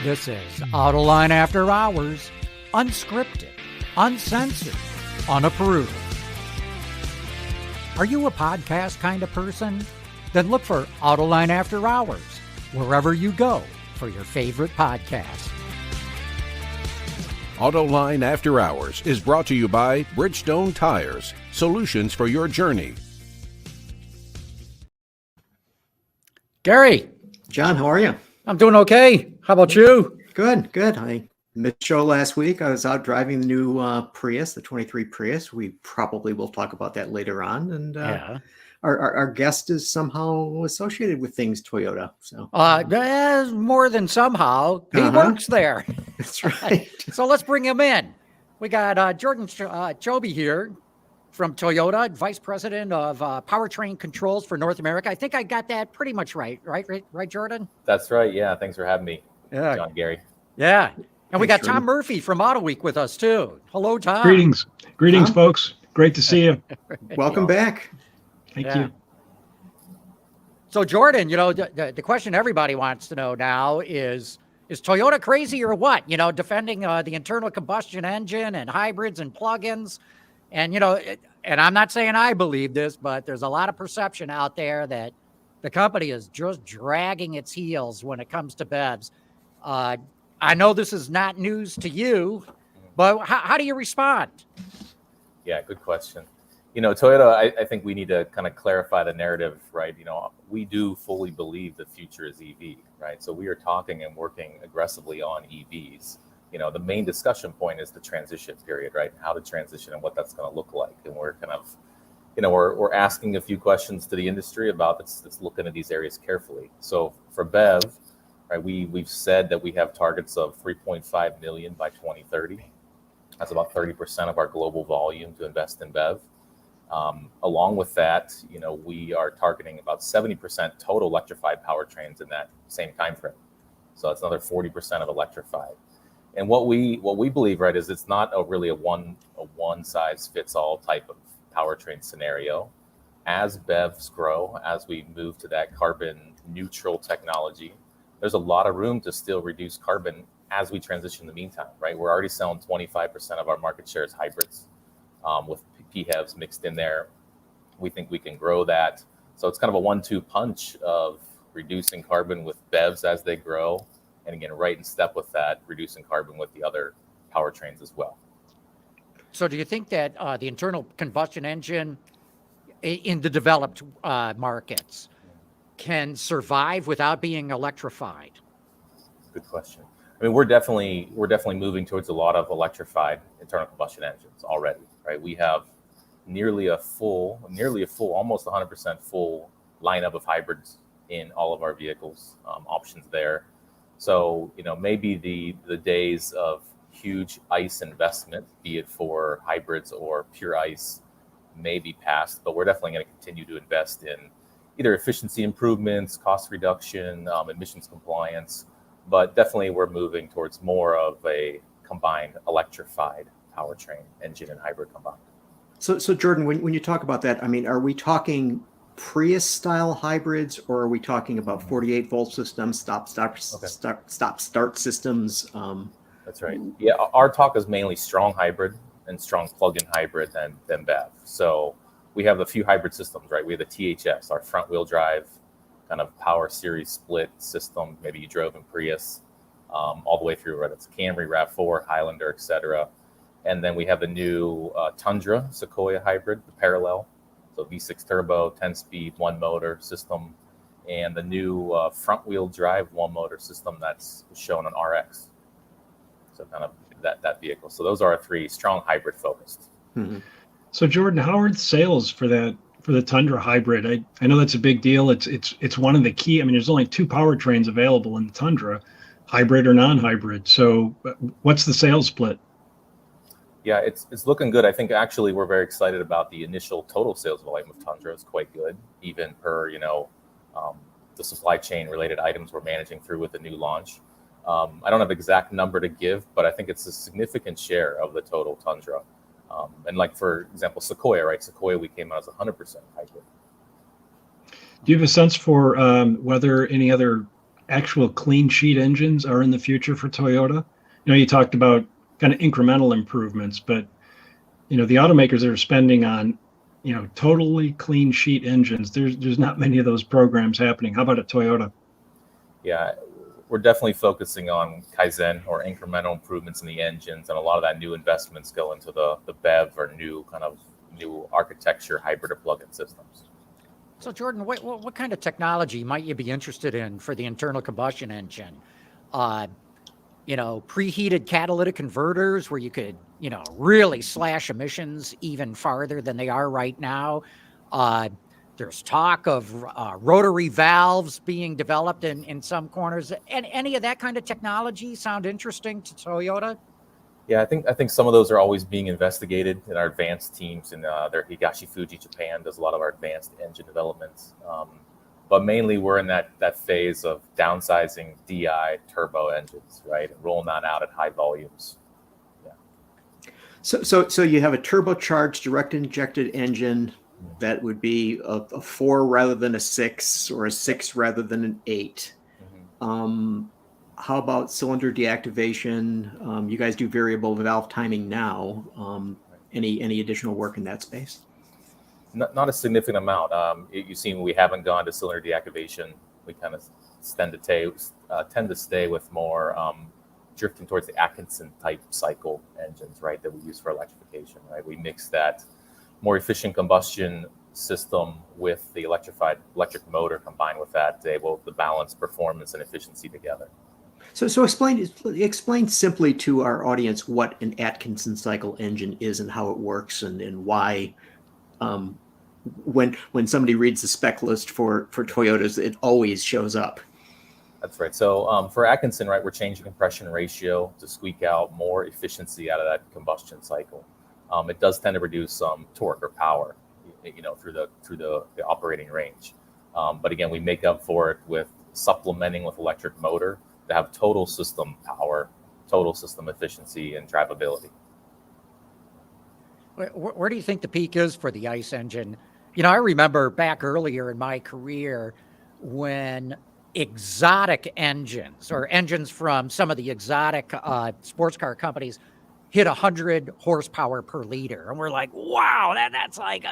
This is Autoline After Hours, unscripted, uncensored, unapproved. Are you a podcast kind of person? Then look for Autoline After Hours, wherever you go for your favorite podcast. Autoline After Hours is brought to you by Bridgestone Tires, solutions for your journey. Gary. John, how are you? I'm doing okay. How about you? Good. I missed show last week. I was out driving the new Prius, the 23 Prius. We probably will talk about that later on. And our guest is somehow associated with things Toyota. So more than somehow. He works there. That's right. So let's bring him in. We got Jordan Choby here from Toyota, Vice President of Powertrain Controls for North America. I think I got that pretty much right, Jordan? That's right. Yeah. Thanks for having me, John, Gary. Yeah. And we got Tom Murphy from Autoweek with us too. Hello, Tom. Greetings, folks. Great to see you. Welcome back. Thank you. So, Jordan, the question everybody wants to know now is Toyota crazy or what? Defending the internal combustion engine and hybrids and plug-ins. And, and I'm not saying I believe this, but there's a lot of perception out there that the company is just dragging its heels when it comes to BEVs. I know this is not news to you, but how do you respond? Yeah, good question. Toyota, I think we need to kind of clarify the narrative, right? We do fully believe the future is EV, right? So we are talking and working aggressively on EVs. The main discussion point is the transition period, right? How to transition and what that's going to look like. And we're kind of, we're asking a few questions to the industry about that's looking at these areas carefully. So for BEV, right, we've said that we have targets of 3.5 million by 2030. That's about 30% of our global volume to invest in BEV. Along with that, we are targeting about 70% total electrified powertrains in that same time frame. So that's another 40% of electrified. And what we believe, right, is it's not really a one size fits all type of powertrain scenario. As BEVs grow, as we move to that carbon neutral technology, there's a lot of room to still reduce carbon as we transition in the meantime, right? We're already selling 25% of our market share as hybrids with PHEVs mixed in there. We think we can grow that. So it's kind of a 1-2 punch of reducing carbon with BEVs as they grow. And again, right in step with that, reducing carbon with the other powertrains as well. So do you think that the internal combustion engine in the developed markets can survive without being electrified? Good question. I mean, we're definitely moving towards a lot of electrified internal combustion engines already, right? We have nearly a full, almost 100% full lineup of hybrids in all of our vehicles, options there. So, maybe the days of huge ICE investment, be it for hybrids or pure ICE, may be past, but we're definitely going to continue to invest in either efficiency improvements, cost reduction, emissions compliance, but definitely we're moving towards more of a combined electrified powertrain, engine and hybrid combined. So Jordan, when you talk about that, I mean, are we talking Prius style hybrids, or are we talking about 48 volt systems, stop start systems? That's right. Yeah, our talk is mainly strong hybrid and strong plug-in hybrid than BEV. So we have a few hybrid systems, right? We have the THS, our front wheel drive kind of power series split system. Maybe you drove in Prius all the way through, right? It's Camry, RAV4, Highlander, etc. And then we have the new Tundra Sequoia hybrid, the parallel. So V6 turbo, 10-speed, one motor system, and the new front-wheel drive one motor system that's shown on RX. So kind of that vehicle. So those are our three strong hybrid focused. Mm-hmm. So Jordan, how are the sales for the Tundra hybrid? I know that's a big deal. It's one of the key. I mean, there's only two powertrains available in the Tundra, hybrid or non-hybrid. So what's the sales split? Yeah, it's looking good. I think actually we're very excited about the initial total sales volume of Tundra. It's quite good, even per the supply chain related items we're managing through with the new launch. I don't have an exact number to give, but I think it's a significant share of the total Tundra. And like for example, Sequoia, right? Sequoia we came out as 100% hybrid. Do you have a sense for whether any other actual clean sheet engines are in the future for Toyota? You talked about kind of incremental improvements, but the automakers that are spending on totally clean sheet engines, there's not many of those programs happening. How about at Toyota? Yeah, we're definitely focusing on Kaizen or incremental improvements in the engines, and a lot of that new investments go into the BEV or new architecture hybrid or plug-in systems. So Jordan, what kind of technology might you be interested in for the internal combustion engine? Preheated catalytic converters where you could, really slash emissions even farther than they are right now. There's talk of rotary valves being developed in some corners. And any of that kind of technology sound interesting to Toyota? Yeah, I think some of those are always being investigated in our advanced teams, and their Higashi Fuji Japan does a lot of our advanced engine developments. But mainly we're in that phase of downsizing DI turbo engines, right, and rolling that out at high volumes. Yeah. So you have a turbocharged direct injected engine that would be a 4 rather than a 6, or a 6 rather than an 8. How about cylinder deactivation? You guys do variable valve timing now. Any additional work in that space? Not a significant amount. You've seen we haven't gone to cylinder deactivation. We kind of tend to stay with more drifting towards the Atkinson type cycle engines, right, that we use for electrification, right? We mix that more efficient combustion system with the electric motor combined with that to able to balance performance and efficiency together. So explain simply to our audience what an Atkinson cycle engine is and how it works, and why when somebody reads the spec list for Toyotas, it always shows up. That's right. So for Atkinson, right, we're changing compression ratio to squeak out more efficiency out of that combustion cycle. It does tend to reduce torque or power, through the operating range. But again, we make up for it with supplementing with electric motor to have total system power, total system efficiency, and drivability. Where do you think the peak is for the ICE engine? I remember back earlier in my career when exotic engines, or engines from some of the exotic sports car companies, hit 100 horsepower per liter. And we're like, wow, that's like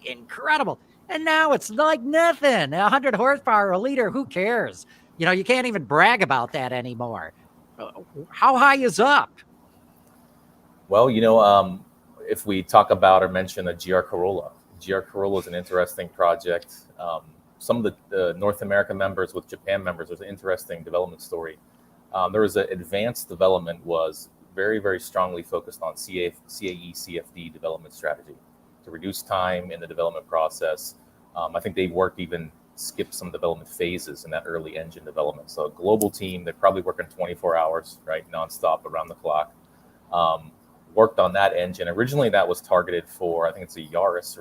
incredible. And now it's like nothing. 100 horsepower a liter, who cares? You can't even brag about that anymore. How high is up? Well, if we talk about or mention a GR Corolla is an interesting project. Some of the North America members with Japan members, there's an interesting development story. There was an advanced development was very, very strongly focused on CAE CFD development strategy to reduce time in the development process. I think they skipped some development phases in that early engine development. So a global team, they're probably working 24 hours, right, nonstop around the clock. Worked on that engine. Originally, that was targeted for, I think it's a Yaris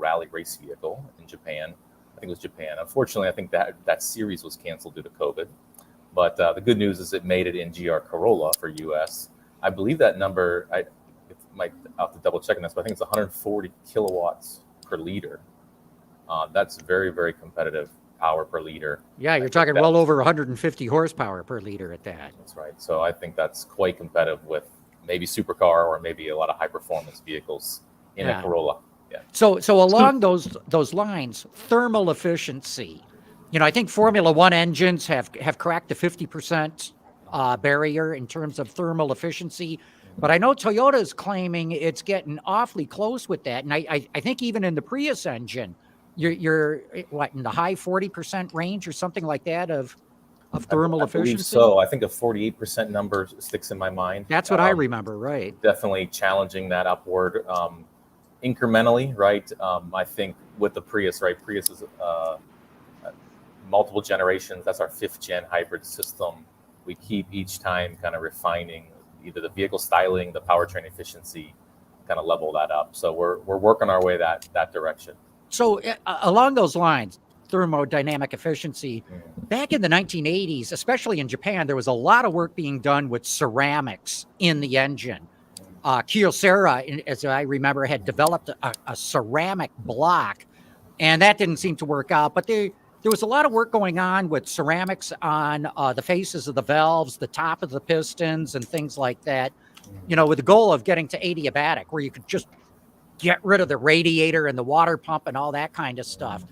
rally race vehicle in Japan. I think it was Japan. Unfortunately, I think that series was canceled due to COVID. But the good news is it made it in GR Corolla for US. I believe that number, I might have to double check on this, but I think it's 140 kilowatts per liter. That's very, very competitive power per liter. Yeah, you're talking well over 150 horsepower per liter at that. That's right. So I think that's quite competitive with maybe supercar or maybe a lot of high performance vehicles in a Corolla. Yeah. So along those lines, thermal efficiency. I think Formula One engines have cracked the 50% barrier in terms of thermal efficiency, but I know Toyota is claiming it's getting awfully close with that. And I think even in the Prius engine, you're what, in the high 40% range or something like that of thermal efficiency? Believe so. I think a 48% number sticks in my mind. That's what I remember, right? Definitely challenging that upward incrementally, right? I think with the Prius, right? Prius is multiple generations. That's our 5th gen hybrid system. We keep each time kind of refining either the vehicle styling, the powertrain efficiency, kind of level that up. So we're working our way that direction. So along those lines, thermodynamic efficiency, back in the 1980s, especially in Japan, there was a lot of work being done with ceramics in the engine. Kyocera, as I remember, had developed a ceramic block, and that didn't seem to work out. But there was a lot of work going on with ceramics on the faces of the valves, the top of the pistons, and things like that, with the goal of getting to adiabatic, where you could just get rid of the radiator and the water pump and all that kind of stuff.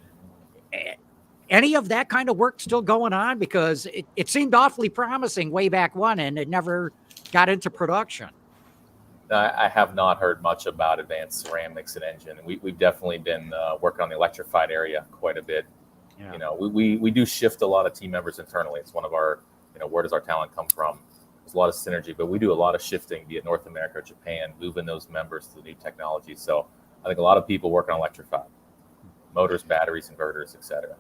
Any of that kind of work still going on? Because it seemed awfully promising way back when, and it never got into production. I have not heard much about advanced ceramics and engine. We've definitely been working on the electrified area quite a bit. Yeah. We do shift a lot of team members internally. It's one of our, where does our talent come from? There's a lot of synergy, but we do a lot of shifting, be it North America or Japan, moving those members to the new technology. So I think a lot of people work on electrified motors, batteries, inverters, etc.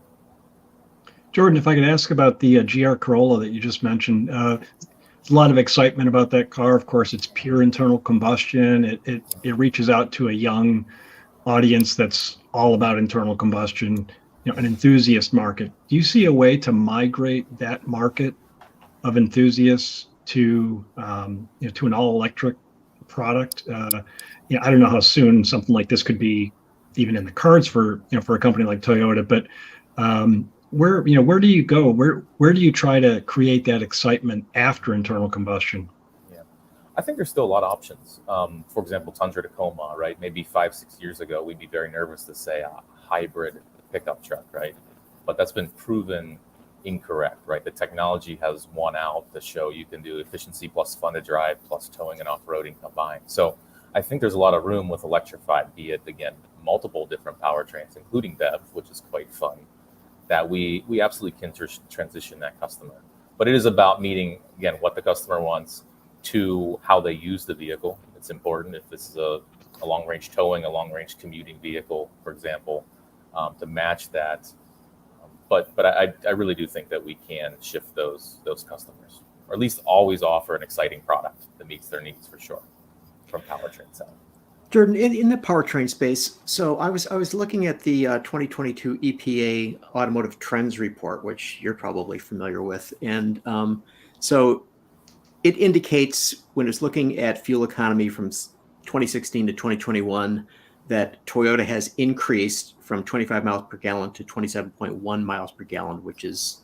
Jordan, if I could ask about the GR Corolla that you just mentioned, a lot of excitement about that car. Of course, it's pure internal combustion. It reaches out to a young audience that's all about internal combustion, an enthusiast market. Do you see a way to migrate that market of enthusiasts to to an all-electric product? I don't know how soon something like this could be even in the cards for a company like Toyota, but where do you go? Where do you try to create that excitement after internal combustion? Yeah, I think there's still a lot of options. For example, Tundra Tacoma, right? Maybe 5-6 years ago, we'd be very nervous to say a hybrid pickup truck, right? But that's been proven incorrect, right? The technology has won out to show you can do efficiency plus fun to drive plus towing and off-roading combined. So I think there's a lot of room with electrified, be it, again, multiple different powertrains, including BEV, which is quite fun, that we absolutely can transition that customer. But it is about meeting, again, what the customer wants to how they use the vehicle. It's important if this is a long-range towing, a long-range commuting vehicle, for example, to match that. But I really do think that we can shift those customers, or at least always offer an exciting product that meets their needs for sure from powertrain side. Jordan, in the powertrain space, so I was looking at the 2022 EPA Automotive Trends Report, which you're probably familiar with, and so it indicates when it's looking at fuel economy from 2016 to 2021 that Toyota has increased from 25 miles per gallon to 27.1 miles per gallon, which is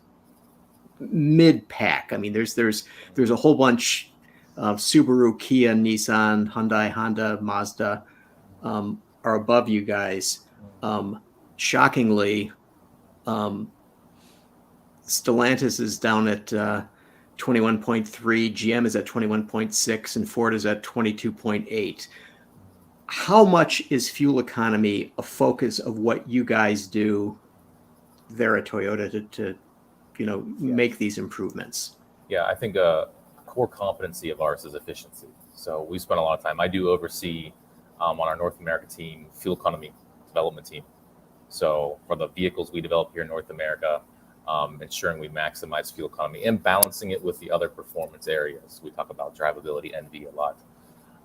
mid-pack. I mean, there's a whole bunch of Subaru, Kia, Nissan, Hyundai, Honda, Mazda are above you guys. Shockingly, Stellantis is down at 21.3, GM is at 21.6, and Ford is at 22.8. How much is fuel economy a focus of what you guys do there at Toyota to make these improvements? Yeah, I think a core competency of ours is efficiency. So we spend a lot of time. I do oversee on our North America team, fuel economy development team. So for the vehicles we develop here in North America, ensuring we maximize fuel economy and balancing it with the other performance areas. We talk about drivability, NV a lot.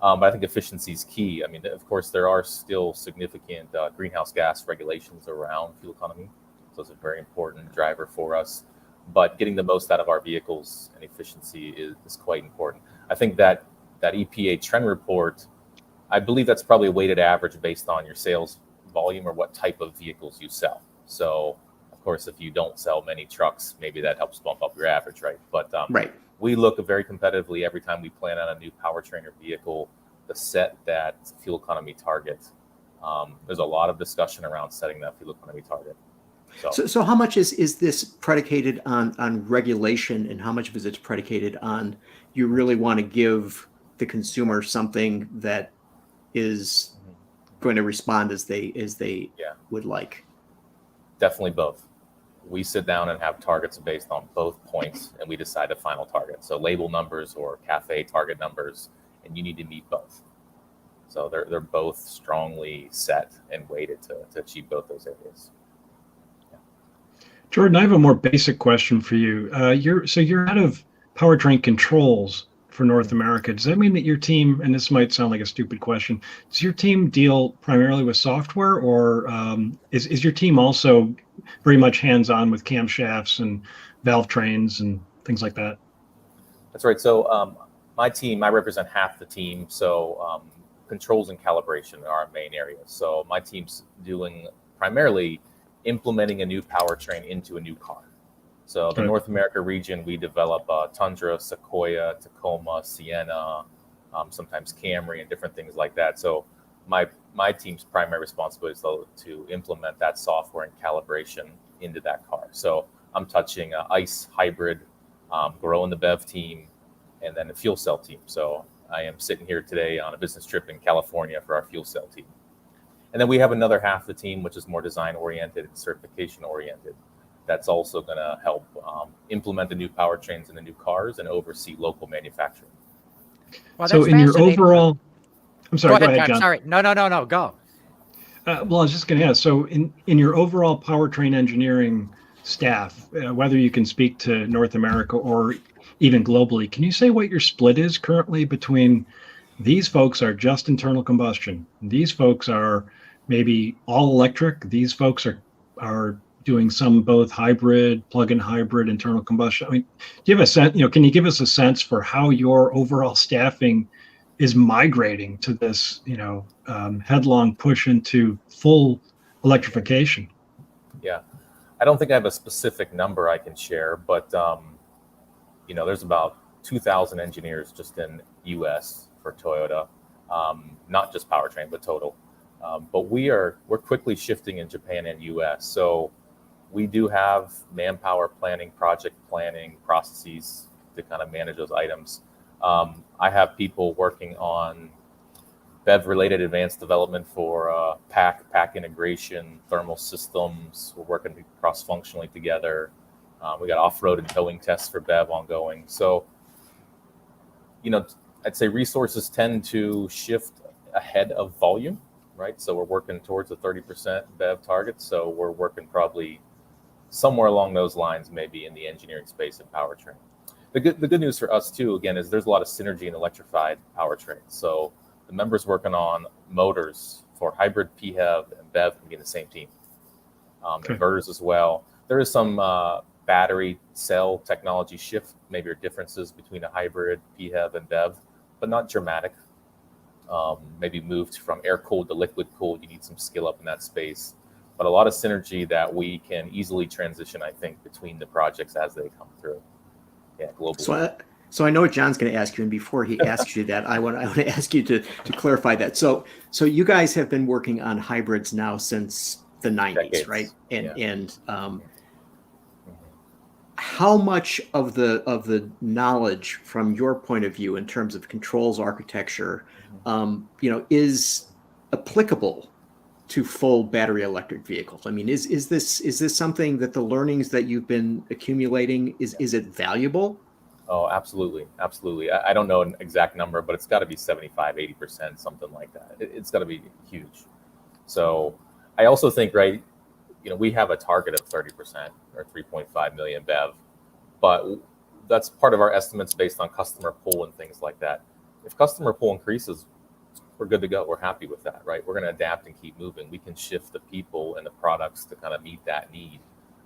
But I think efficiency is key. I mean, of course, there are still significant greenhouse gas regulations around fuel economy. So it's a very important driver for us. But getting the most out of our vehicles and efficiency is quite important. I think that EPA trend report, I believe that's probably a weighted average based on your sales volume or what type of vehicles you sell. So, of course, if you don't sell many trucks, maybe that helps bump up your average, right? But right. We look very competitively every time we plan on a new powertrain or vehicle to set that fuel economy target. There's a lot of discussion around setting that fuel economy target. So how much is this predicated on regulation, and how much of it is predicated on you really want to give the consumer something that is going to respond as they would like? Definitely both. We sit down and have targets based on both points, and we decide the final target. So label numbers or CAFE target numbers, and you need to meet both. So they're both strongly set and weighted to achieve both those areas. Jordan, I have a more basic question for you. You're head of powertrain controls for North America. Does that mean that your team, and this might sound like a stupid question, does your team deal primarily with software, or is your team also very much hands-on with camshafts and valve trains and things like that? That's right. So my team, I represent half the team. So controls and calibration are our main areas. So my team's doing primarily implementing a new powertrain into a new car. So the Right. North America region, we develop Tundra, Sequoia, Tacoma, Sienna, sometimes Camry, and different things like that. So my team's primary responsibility is to implement that software and calibration into that car. So I'm touching ICE, hybrid, growing the BEV team, and then the fuel cell team. So I am sitting here today on a business trip in California for our fuel cell team. And then we have another half of the team, which is more design oriented and certification oriented. That's also going to help implement the new powertrains in the new cars and oversee local manufacturing. Well, So that's in your fascinating. overall, I'm sorry, Go ahead, John. Sorry. No, go. Well, I was just going to ask, so in your overall powertrain engineering staff, whether you can speak to North America or even globally, can you say what your split is currently between these folks are just internal combustion, these folks are maybe all electric, these folks are doing some both hybrid, plug-in hybrid, internal combustion? I mean, do you have a sense, can you give us a sense for how your overall staffing is migrating to this, headlong push into full electrification? Yeah, I don't think I have a specific number I can share, but there's about 2,000 engineers just in U.S. for Toyota, not just powertrain, but total. But we're quickly shifting in Japan and U.S. So we do have manpower planning, project planning processes to kind of manage those items. I have people working on BEV-related advanced development for pack integration, thermal systems. We're working cross-functionally together. We got off-road and towing tests for BEV ongoing. So, I'd say resources tend to shift ahead of volume, right? So we're working towards a 30% BEV target. So we're working probably somewhere along those lines, maybe in the engineering space and powertrain. The good news for us too, again, is there's a lot of synergy in electrified powertrain. So the members working on motors for hybrid, PHEV, and BEV can be in the same team. Okay. Inverters as well. There is some battery cell technology shift, maybe or differences between a hybrid, PHEV, and BEV, but not dramatic. Maybe moved from air-cooled to liquid-cooled. You need some skill up in that space. But a lot of synergy that we can easily transition, I think, between the projects as they come through. Yeah, globally. So I know what John's going to ask you, and before he asks you that, I want to ask you to clarify that. So you guys have been working on hybrids now since the 90s, Decades. right? And Yeah. How much of the knowledge from your point of view in terms of controls architecture, is applicable to full battery electric vehicles? I mean, is this something that the learnings that you've been accumulating, is it valuable? Oh, absolutely. Absolutely. I don't know an exact number, but it's got to be 75, 80%, something like that. It's got to be huge. So I also think, right, we have a target of 30% or 3.5 million BEV, but that's part of our estimates based on customer pull and things like that. If customer pull increases, we're good to go. We're happy with that, right? We're going to adapt and keep moving. We can shift the people and the products to kind of meet that need.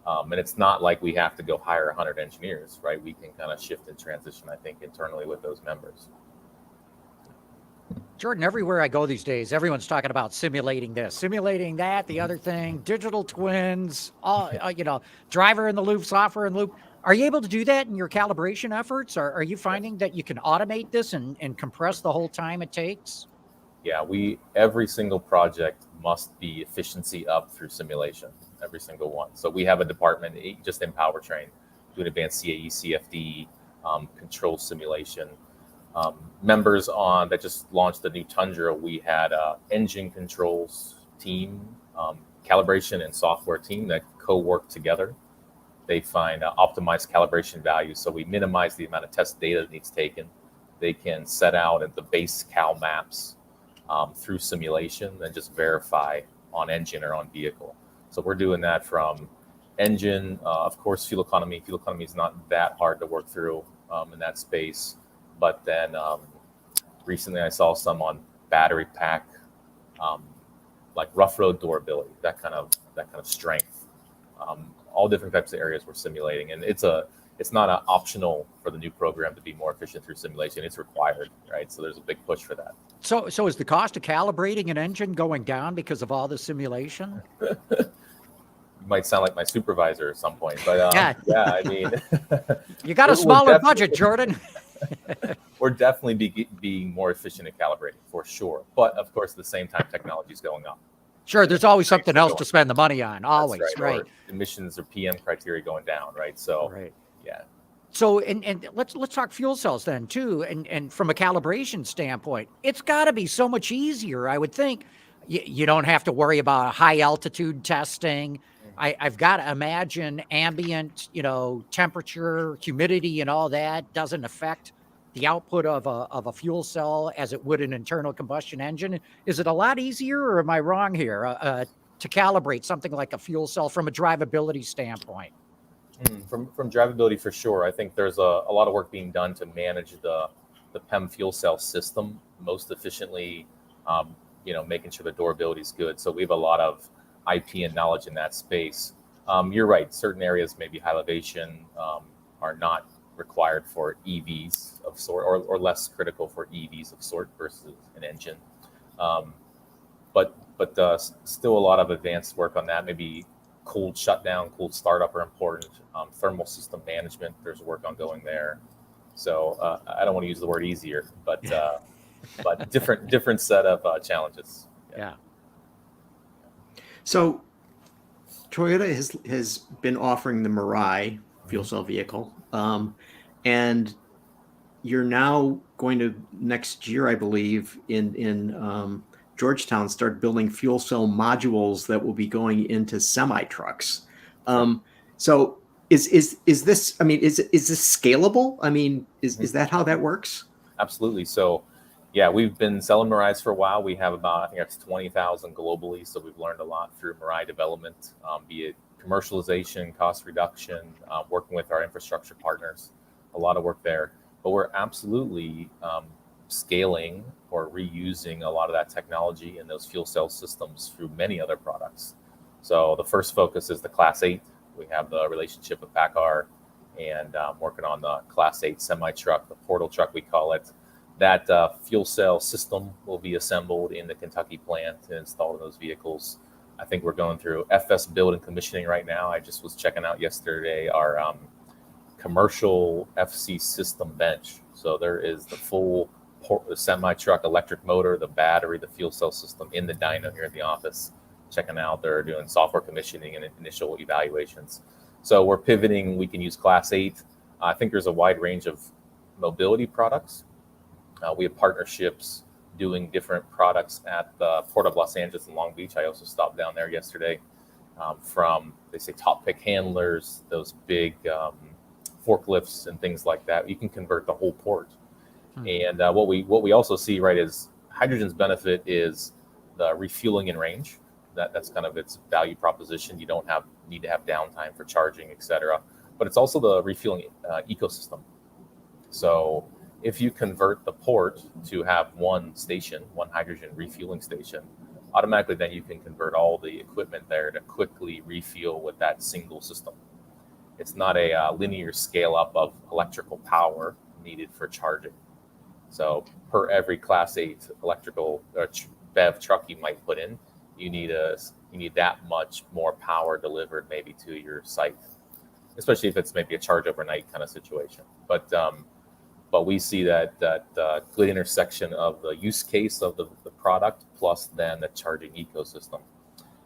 And it's not like we have to go hire 100 engineers, right? We can kind of shift and transition, I think, internally with those members. Jordan, everywhere I go these days, everyone's talking about simulating this, simulating that, the other thing, digital twins, all, driver in the loop, software in the loop. Are you able to do that in your calibration efforts? Or are you finding that you can automate this and compress the whole time it takes? Yeah, every single project must be efficiency up through simulation, every single one. So we have a department just in powertrain doing advanced CAE, CFD, control simulation. Members that just launched the new Tundra, we had a engine controls team, calibration and software team that co-work together. They find optimized calibration values, so we minimize the amount of test data that needs taken. They can set out at the base cal maps through simulation and just verify on engine or on vehicle. So we're doing that from engine, of course, fuel economy. Fuel economy is not that hard to work through in that space. But then recently I saw some on battery pack, like rough road durability, that kind of strength. All different types of areas we're simulating, and it's not an optional for the new program to be more efficient through simulation. It's required, right? So there's a big push for that. So is the cost of calibrating an engine going down because of all the simulation? You might sound like my supervisor at some point, but yeah, I mean, you got a smaller budget, Jordan. We're definitely being more efficient at calibrating for sure. But of course, at the same time, technology is going up. Sure, there's always something else to spend the money on. Always, right? Or emissions or PM criteria going down, right? So, right. Yeah. So, and let's talk fuel cells then too. And from a calibration standpoint, it's got to be so much easier. I would think you don't have to worry about high altitude testing. I've got to imagine ambient, temperature, humidity, and all that doesn't affect the output of a fuel cell as it would an internal combustion engine. Is it a lot easier, or am I wrong here, to calibrate something like a fuel cell from a drivability standpoint? From drivability, for sure. I think there's a lot of work being done to manage the PEM fuel cell system most efficiently, making sure the durability is good. So we have a lot of IP and knowledge in that space. You're right. Certain areas, maybe high elevation, are not required for EVs of sort, or less critical for EVs of sort versus an engine. But still a lot of advanced work on that. Maybe cooled shutdown, cooled startup are important. Thermal system management, there's work ongoing there. So I don't want to use the word easier, but different set of challenges. Yeah. So Toyota has been offering the Mirai fuel cell vehicle, and you're now going to next year, I believe, in Georgetown, start building fuel cell modules that will be going into semi trucks. So is this? I mean, is this scalable? I mean, is that how that works? Absolutely. So, yeah, we've been selling Mirais for a while. We have about, I think that's 20,000 globally. So we've learned a lot through Mirai development, be it commercialization, cost reduction, working with our infrastructure partners, a lot of work there. But we're absolutely scaling or reusing a lot of that technology in those fuel cell systems through many other products. So the first focus is the Class 8. We have the relationship with PACCAR and working on the Class 8 semi-truck, the portal truck we call it. That fuel cell system will be assembled in the Kentucky plant and installed in those vehicles. I think we're going through FS build and commissioning right now. I just was checking out yesterday our commercial FC system bench. So there is the full semi-truck electric motor, the battery, the fuel cell system in the dyno here at the office. Checking out, they're doing software commissioning and initial evaluations. So we're pivoting. We can use Class 8. I think there's a wide range of mobility products. We have partnerships doing different products at the Port of Los Angeles and Long Beach. I also stopped down there yesterday. From, they say, top pick handlers, those big forklifts and things like that. You can convert the whole port. And what we also see, right, is hydrogen's benefit is the refueling in range. That's kind of its value proposition. You don't need to have downtime for charging, et cetera. But it's also the refueling ecosystem. So if you convert the port to have one hydrogen refueling station, automatically then you can convert all the equipment there to quickly refuel with that single system. It's not a linear scale up of electrical power needed for charging. So per every Class 8 electrical BEV truck you might put in, you need that much more power delivered maybe to your site, especially if it's maybe a charge overnight kind of situation. But we see that good intersection of the use case of the product plus then the charging ecosystem.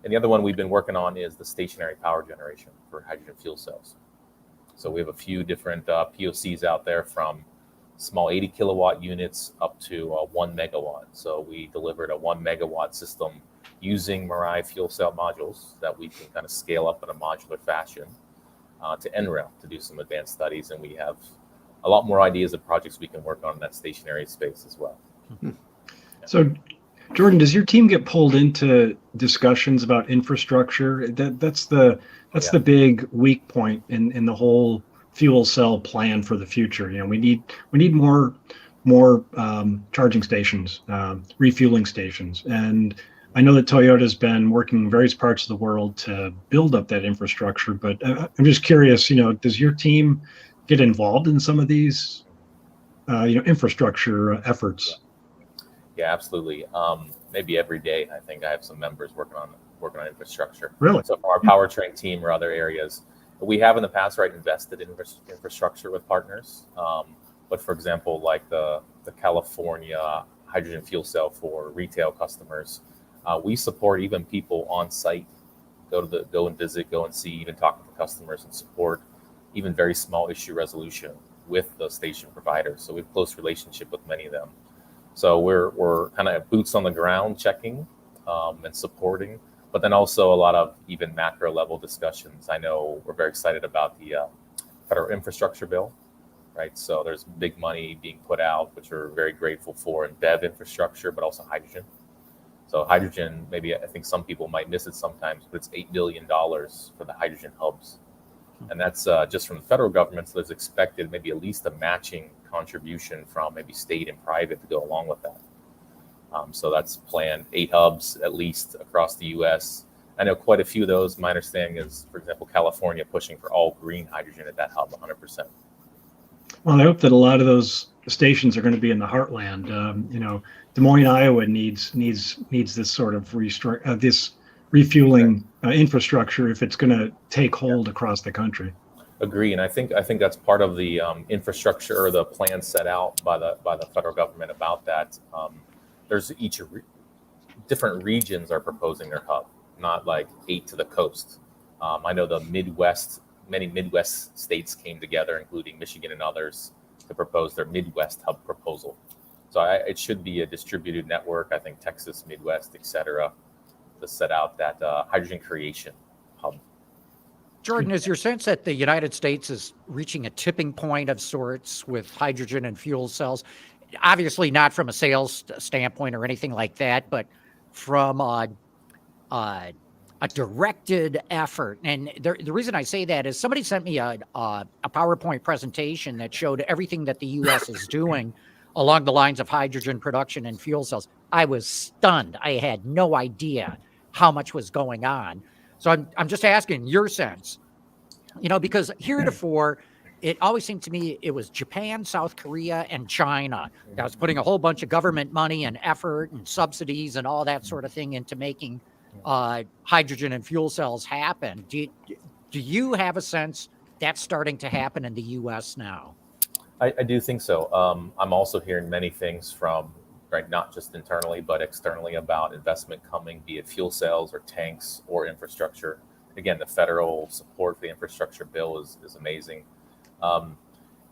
And the other one we've been working on is the stationary power generation for hydrogen fuel cells. So we have a few different POCs out there, from small 80 kilowatt units up to 1 megawatt. So we delivered a 1 megawatt system using Mirai fuel cell modules that we can kind of scale up in a modular fashion to NREL to do some advanced studies. And we have a lot more ideas of projects we can work on in that stationary space as well. So, Jordan, does your team get pulled into discussions about infrastructure? That's the big weak point in the whole fuel cell plan for the future. We need more charging stations, refueling stations, and I know that Toyota's been working in various parts of the world to build up that infrastructure. But I'm just curious, does your team get involved in some of these, infrastructure efforts? Yeah, absolutely. Maybe every day, I think I have some members working on working on infrastructure. Really? So from our powertrain team or other areas, we have in the past, right, invested in infrastructure with partners. But for example, like the California hydrogen fuel cell for retail customers, we support even people on site, go and visit, go and see, even talk with the customers and support even very small issue resolution with the station providers. So we have a close relationship with many of them. So we're kind of boots on the ground checking and supporting, but then also a lot of even macro level discussions. I know we're very excited about the federal infrastructure bill, right? So there's big money being put out, which we're very grateful for, in BEV infrastructure, but also hydrogen. So hydrogen, maybe I think some people might miss it sometimes, but it's $8 billion for the hydrogen hubs. And that's just from the federal government. So there's expected maybe at least a matching contribution from maybe state and private to go along with that. So that's planned 8 hubs at least across the U.S. I know quite a few of those. My understanding is, for example, California pushing for all green hydrogen at that hub 100%. Well, I hope that a lot of those stations are going to be in the heartland. Des Moines, Iowa needs this sort of this refueling infrastructure if it's going to take hold across the country. Agree, and I think that's part of the infrastructure or the plan set out by the federal government about that. There's different regions are proposing their hub, not like 8 to the coast. I know the Midwest, many Midwest states came together, including Michigan and others, to propose their Midwest hub proposal. So it should be a distributed network. I think Texas, Midwest, et cetera, to set out that hydrogen creation hub. Jordan, is your sense that the United States is reaching a tipping point of sorts with hydrogen and fuel cells? Obviously not from a sales standpoint or anything like that, but from a directed effort. And the reason I say that is somebody sent me a PowerPoint presentation that showed everything that the U.S. is doing along the lines of hydrogen production and fuel cells. I was stunned. I had no idea how much was going on. So I'm just asking your sense, because heretofore, it always seemed to me it was Japan, South Korea, and China that was putting a whole bunch of government money and effort and subsidies and all that sort of thing into making hydrogen and fuel cells happen. Do you have a sense that's starting to happen in the U.S. now? I do think so. I'm also hearing many things from, right, not just internally, but externally about investment coming, be it fuel cells or tanks or infrastructure. Again, the federal support for the infrastructure bill is amazing.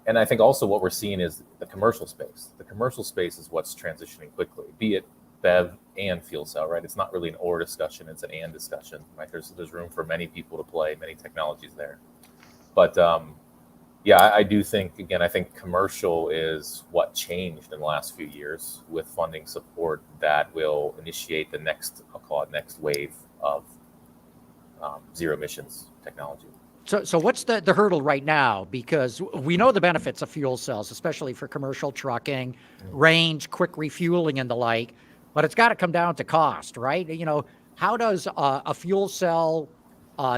And I think also what we're seeing is the commercial space. The commercial space is what's transitioning quickly, be it BEV and fuel cell, right? It's not really an or discussion, it's an and discussion, right? There's room for many people to play, many technologies there. But yeah, I do think, again, I think commercial is what changed in the last few years with funding support that will initiate the next, I'll call it next wave of zero emissions technology. So what's the hurdle right now? Because we know the benefits of fuel cells, especially for commercial trucking, range, quick refueling and the like, but it's got to come down to cost, right? How does a fuel cell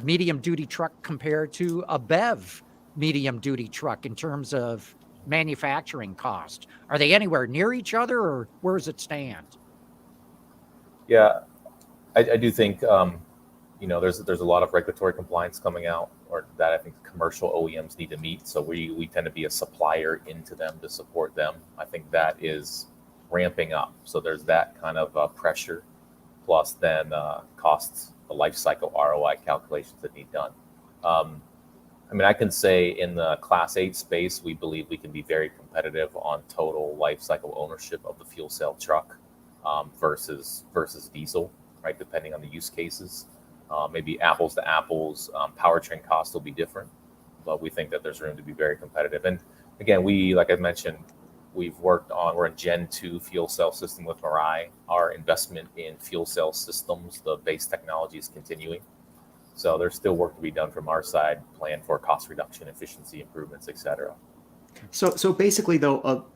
medium duty truck compare to a BEV medium duty truck in terms of manufacturing cost? Are they anywhere near each other, or where does it stand? Yeah, I do think, there's a lot of regulatory compliance coming out, or that I think commercial OEMs need to meet. So we tend to be a supplier into them to support them. I think that is ramping up. So there's that kind of pressure, plus then costs, the life cycle ROI calculations that need done. I can say in the Class 8 space, we believe we can be very competitive on total life cycle ownership of the fuel cell truck versus diesel, right? Depending on the use cases. Maybe apples to apples, powertrain costs will be different, but we think that there's room to be very competitive. And again, like I mentioned, we're in Gen 2 fuel cell system with Mirai. Our investment in fuel cell systems, the base technology, is continuing. So there's still work to be done from our side, plan for cost reduction, efficiency improvements, et cetera. So basically, though,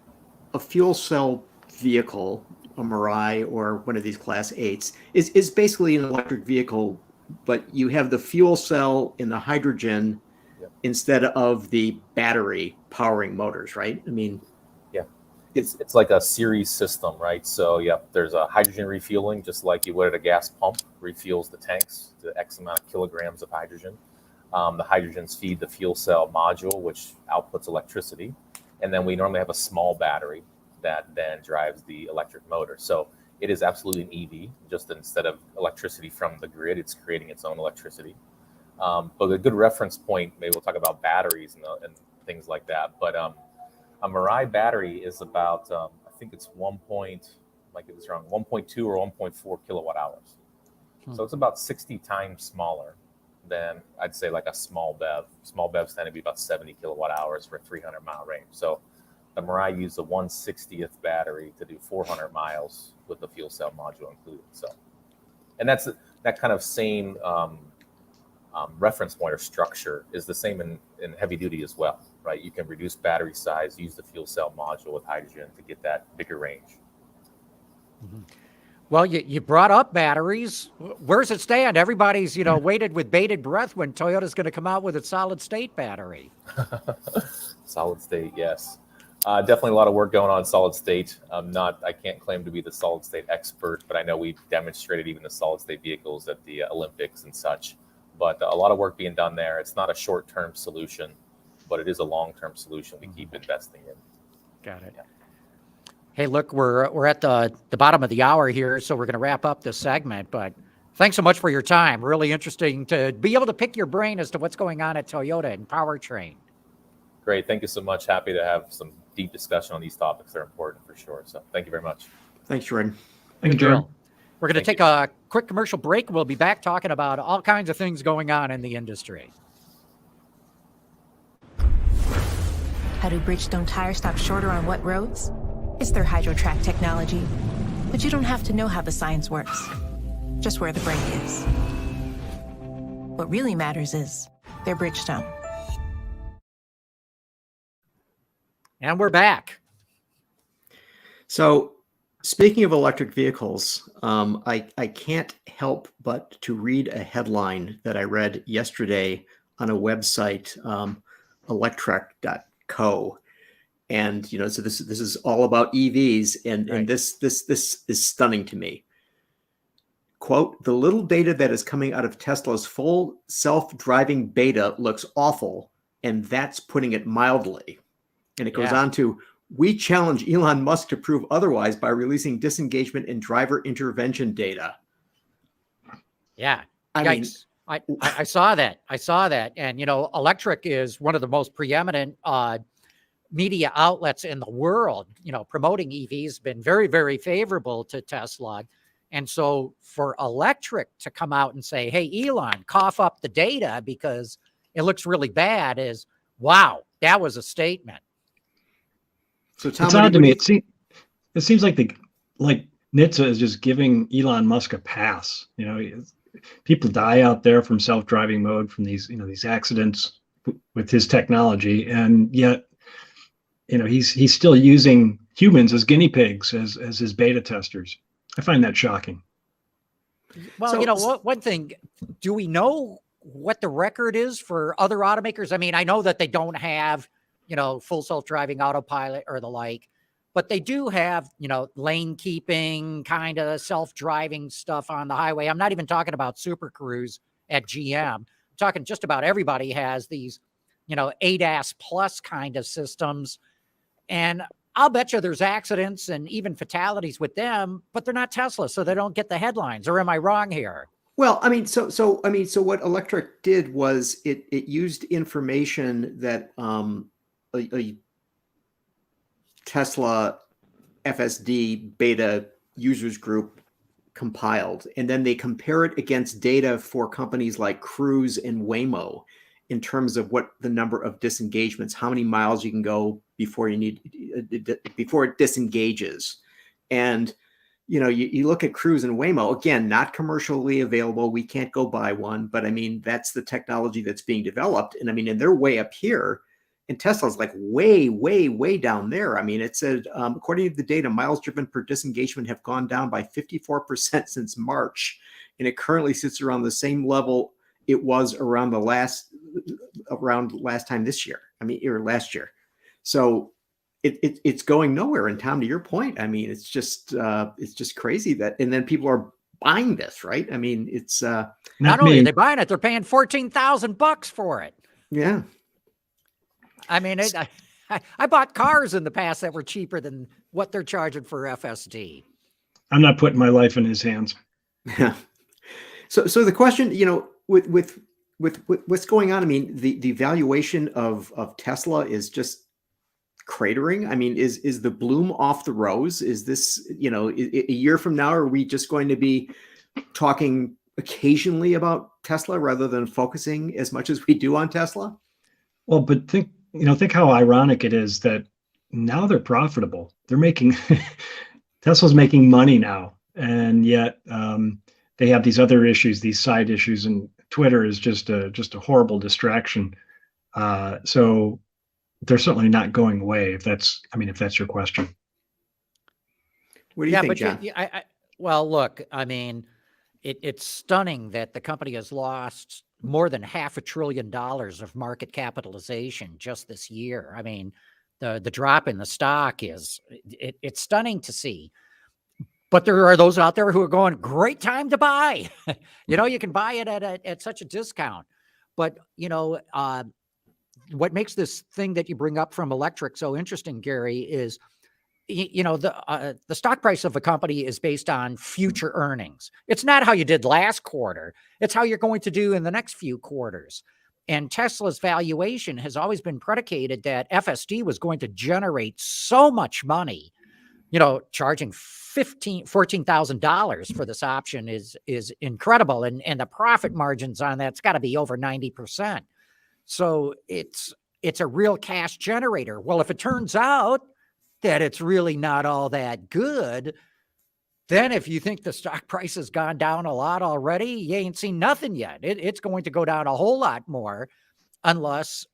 a fuel cell vehicle, a Mirai or one of these Class 8s, is basically an electric vehicle, but you have the fuel cell in the hydrogen instead of the battery powering motors, right? Yeah. It's like a series system, right? So there's a hydrogen refueling, just like you would at a gas pump, refuels the tanks to X amount of kilograms of hydrogen. The hydrogens feed the fuel cell module, which outputs electricity. And then we normally have a small battery that then drives the electric motor. So it is absolutely an EV, just instead of electricity from the grid, it's creating its own electricity. But a good reference point, maybe we'll talk about batteries and things like that. But a Mirai battery is about, I think it's 1.2 or 1.4 kilowatt hours. So it's about 60 times smaller than, I'd say, like a small BEV. Small BEVs tend to be about 70 kilowatt hours for a 300-mile range. So the Mirai used a 1/60th battery to do 400 miles with the fuel cell module included. So, and that's that kind of same reference point or structure is the same in heavy duty as well, right? You can reduce battery size, use the fuel cell module with hydrogen to get that bigger range. Mm-hmm. Well, you brought up batteries. Where's it stand? Everybody's, waited with bated breath when Toyota's going to come out with a solid state battery. Solid state, yes. Definitely a lot of work going on solid state. I can't claim to be the solid state expert, but I know we've demonstrated even the solid state vehicles at the Olympics and such. But a lot of work being done there. It's not a short-term solution, but it is a long-term solution we keep investing in. Got it. Yeah. Hey, look, we're at the bottom of the hour here, so we're going to wrap up this segment. But thanks so much for your time. Really interesting to be able to pick your brain as to what's going on at Toyota and Powertrain. Great. Thank you so much. Happy to have some deep discussion on these topics. They're important for sure. So thank you very much. Thanks, Jordan. Thank you, Jordan. We're going to take a quick commercial break. We'll be back talking about all kinds of things going on in the industry. How do Bridgestone tires stop shorter on what roads? It's their HydroTrack technology. But you don't have to know how the science works, just where the brake is. What really matters is their Bridgestone. And we're back. So, speaking of electric vehicles, I can't help but to read a headline that I read yesterday on a website, electrek.co. And, so this is all about EVs, and, right. and this is stunning to me. Quote, the little data that is coming out of Tesla's full self-driving beta looks awful, and that's putting it mildly. And it goes on to, we challenge Elon Musk to prove otherwise by releasing disengagement and driver intervention data. Yeah. I mean, I saw that. And, Electric is one of the most preeminent media outlets in the world. Promoting EVs been very, very favorable to Tesla. And so for Electric to come out and say, hey, Elon, cough up the data because it looks really bad is, wow, that was a statement. So Tom, it's odd to me. It seems like NHTSA is just giving Elon Musk a pass. People die out there from self-driving mode from these accidents with his technology, and yet he's still using humans as guinea pigs as his beta testers. I find that shocking. Well, one thing, do we know what the record is for other automakers? I mean, I know that they don't have full self-driving autopilot or the like, but they do have, lane keeping kind of self-driving stuff on the highway. I'm not even talking about Super Cruise at GM. I'm talking just about everybody has these, ADAS plus kind of systems. And I'll bet you there's accidents and even fatalities with them, but they're not Tesla, so they don't get the headlines. Or am I wrong here? Well, so what Electric did was it used information that a Tesla FSD beta users group compiled, and then they compare it against data for companies like Cruise and Waymo in terms of what the number of disengagements, how many miles you can go before it disengages. And you look at Cruise and Waymo, again, not commercially available. We can't go buy one, but that's the technology that's being developed. And and they're way up here. And Tesla's like way, way, way down there. It said, according to the data, miles driven per disengagement have gone down by 54% since March. And it currently sits around the same level it was around last time this year. Or last year. So it's going nowhere. And Tom, to your point, I mean, it's just crazy that, and then people are buying this, right? I mean, it's not only are they buying it, they're paying $14,000 for it. Yeah. I mean, I bought cars in the past that were cheaper than what they're charging for FSD. I'm not putting my life in his hands. Yeah. So the question, you know, with what's going on, I mean, the valuation of Tesla is just cratering. I mean, is the bloom off the rose? Is this, you know, a year from now, are we just going to be talking occasionally about Tesla rather than focusing as much as we do on Tesla? Well, but think how ironic it is that now they're profitable. They're making Tesla's making money now, and yet they have these other issues, these side issues, and Twitter is just a horrible distraction. So they're certainly not going away. If that's your question. What do you think, John? Well, look, I mean, it's stunning that the company has lost more than $500 billion of market capitalization just this year. I mean, the drop in the stock it's stunning to see. But there are those out there who are going, great time to buy. You know, you can buy it at such a discount. But, you know, what makes this thing that you bring up from electric so interesting, Gary, is, you know, the stock price of a company is based on future earnings. It's not how you did last quarter. It's how you're going to do in the next few quarters. And Tesla's valuation has always been predicated that FSD was going to generate so much money. You know, charging $14,000 for this option is incredible. And the profit margins on that's got to be over 90%. So it's a real cash generator. Well, if it turns out that it's really not all that good, then if you think the stock price has gone down a lot already, you ain't seen nothing yet. It's going to go down a whole lot more unless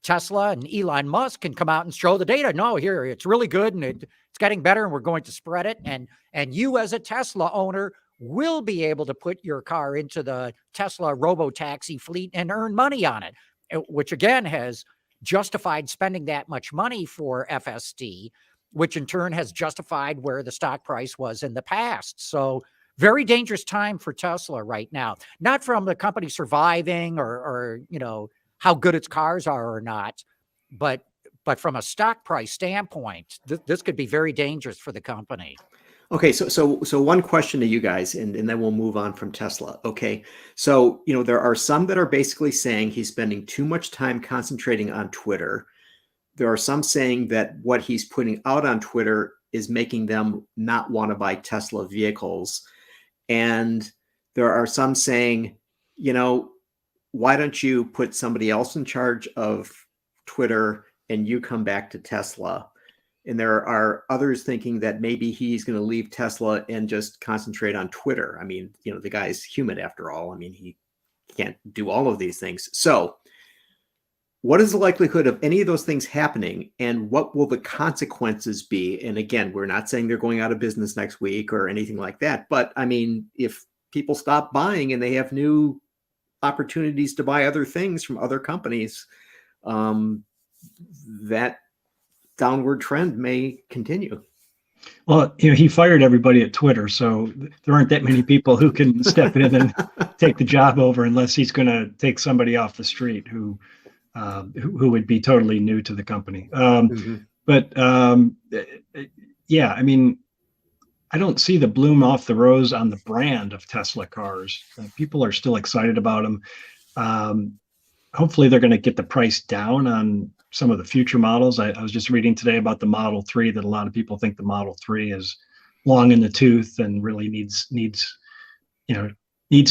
Tesla and Elon Musk can come out and show the data. No, here, it's really good and it's getting better and we're going to spread it. And you as a Tesla owner will be able to put your car into the Tesla robo-taxi fleet and earn money on it, which again has justified spending that much money for FSD, which in turn has justified where the stock price was in the past. So very dangerous time for Tesla right now, not from the company surviving or you know, how good its cars are or not, but from a stock price standpoint, this could be very dangerous for the company. Okay, so one question to you guys, and then we'll move on from Tesla. Okay, so you know there are some that are basically saying he's spending too much time concentrating on Twitter. There are some saying that what he's putting out on Twitter is making them not want to buy Tesla vehicles, and there are some saying, you know, why don't you put somebody else in charge of Twitter and you come back to Tesla? And there are others thinking that maybe he's going to leave Tesla and just concentrate on Twitter. I mean, you know, the guy's human after all. I mean, he can't do all of these things. So what is the likelihood of any of those things happening? And what will the consequences be? And again, we're not saying they're going out of business next week or anything like that. But I mean, if people stop buying and they have new opportunities to buy other things from other companies, that downward trend may continue. Well, you know, he fired everybody at Twitter, so there aren't that many people who can step in and take the job over unless he's going to take somebody off the street who would be totally new to the company. But yeah, I mean, I don't see the bloom off the rose on the brand of Tesla cars. People are still excited about them. Hopefully they're going to get the price down on some of the future models. I was just reading today about the Model 3, that a lot of people think the Model 3 is long in the tooth and really needs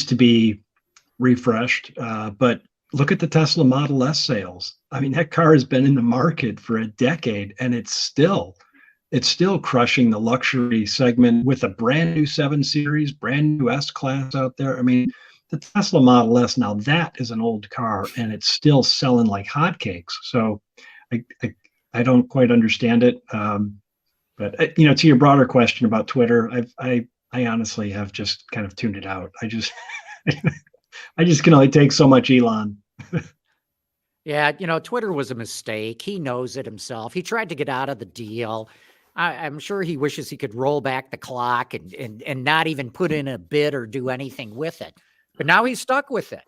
to be refreshed. But look at the Tesla Model S sales. I mean, that car has been in the market for a decade and it's still crushing the luxury segment with a brand new 7 Series, brand new S Class out there. I mean, the Tesla Model S, now that is an old car and it's still selling like hotcakes. So I don't quite understand it. But you know, to your broader question about Twitter, I honestly have just kind of tuned it out. I just can only take so much Elon. Yeah, Twitter was a mistake. He knows it himself. He tried to get out of the deal. I'm sure he wishes he could roll back the clock and not even put in a bid or do anything with it. But now he's stuck with it.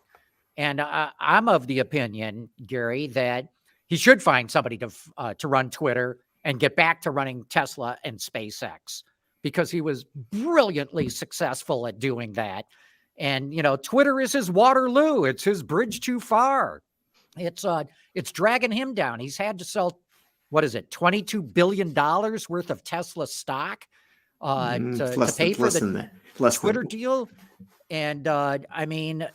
And I'm of the opinion, Gary, that he should find somebody to run Twitter and get back to running Tesla and SpaceX, because he was brilliantly successful at doing that. And, Twitter is his Waterloo. It's his bridge too far. It's dragging him down. He's had to sell, what is it, $22 billion worth of Tesla stock to pay for the Twitter deal. And I mean,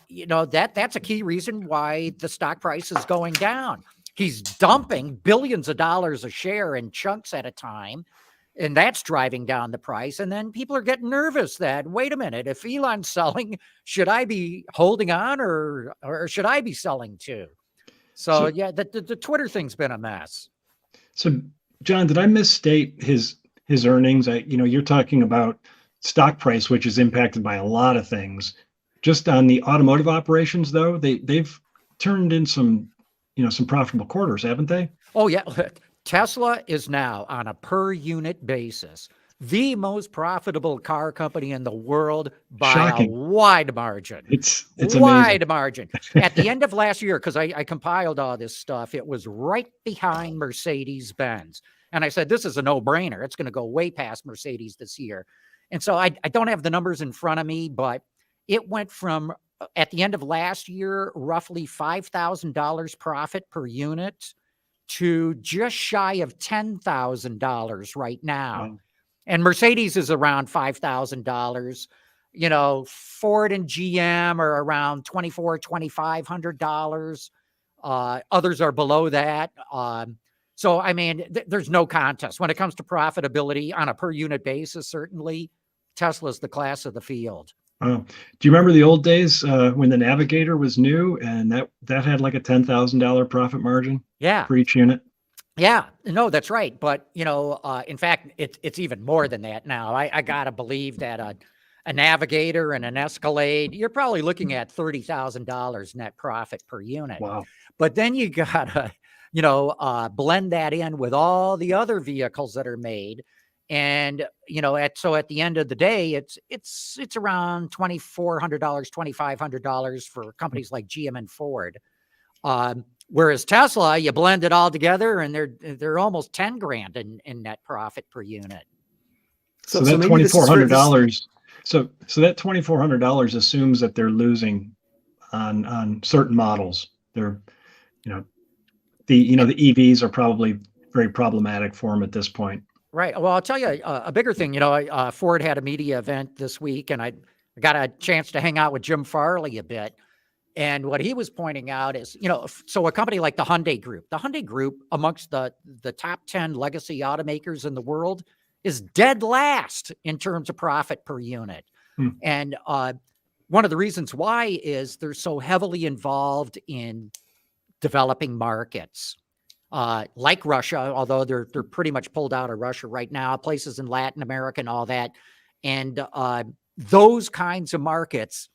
that's a key reason why the stock price is going down. He's dumping billions of dollars a share in chunks at a time, and that's driving down the price. And then people are getting nervous that, wait a minute, if Elon's selling, should I be holding on or should I be selling too? So yeah, the Twitter thing's been a mess. So John, did I misstate his earnings? You're talking about stock price, which is impacted by a lot of things. Just on the automotive operations, though, they've turned in some profitable quarters, haven't they? Oh yeah, Tesla is now on a per unit basis the most profitable car company in the world by Shocking. A wide margin. It's wide amazing. margin. At the end of last year, because I compiled all this stuff, it was right behind Mercedes-Benz. And I said, this is a no-brainer. It's going to go way past Mercedes this year. And so I don't have the numbers in front of me, but it went from, at the end of last year, roughly $5,000 profit per unit to just shy of $10,000 right now. Wow. And Mercedes is around $5,000. Ford and GM are around $2,400, $2,500. Others are below that. So, I mean, there's no contest. When it comes to profitability on a per unit basis, certainly Tesla's the class of the field. Do you remember the old days when the Navigator was new and that had like a $10,000 profit margin? Yeah. For each unit? Yeah, no, that's right. But, in fact, it's even more than that now. I got to believe that a Navigator and an Escalade, you're probably looking at $30,000 net profit per unit. Wow. But then you got to, blend that in with all the other vehicles that are made. And, at the end of the day, it's around $2,400, $2,500 for companies like GM and Ford. Whereas Tesla, you blend it all together and they're almost 10 grand in net profit per unit. So that $2,400. So that $2,400 assumes that they're losing on certain models. They're, the EVs are probably very problematic for them at this point. Right. Well, I'll tell you a bigger thing. Ford had a media event this week, and I got a chance to hang out with Jim Farley a bit. And what he was pointing out is, so a company like the Hyundai Group amongst the top 10 legacy automakers in the world is dead last in terms of profit per unit. And one of the reasons why is they're so heavily involved in developing markets, like Russia, although they're pretty much pulled out of Russia right now, places in Latin America and all that. And those kinds of markets,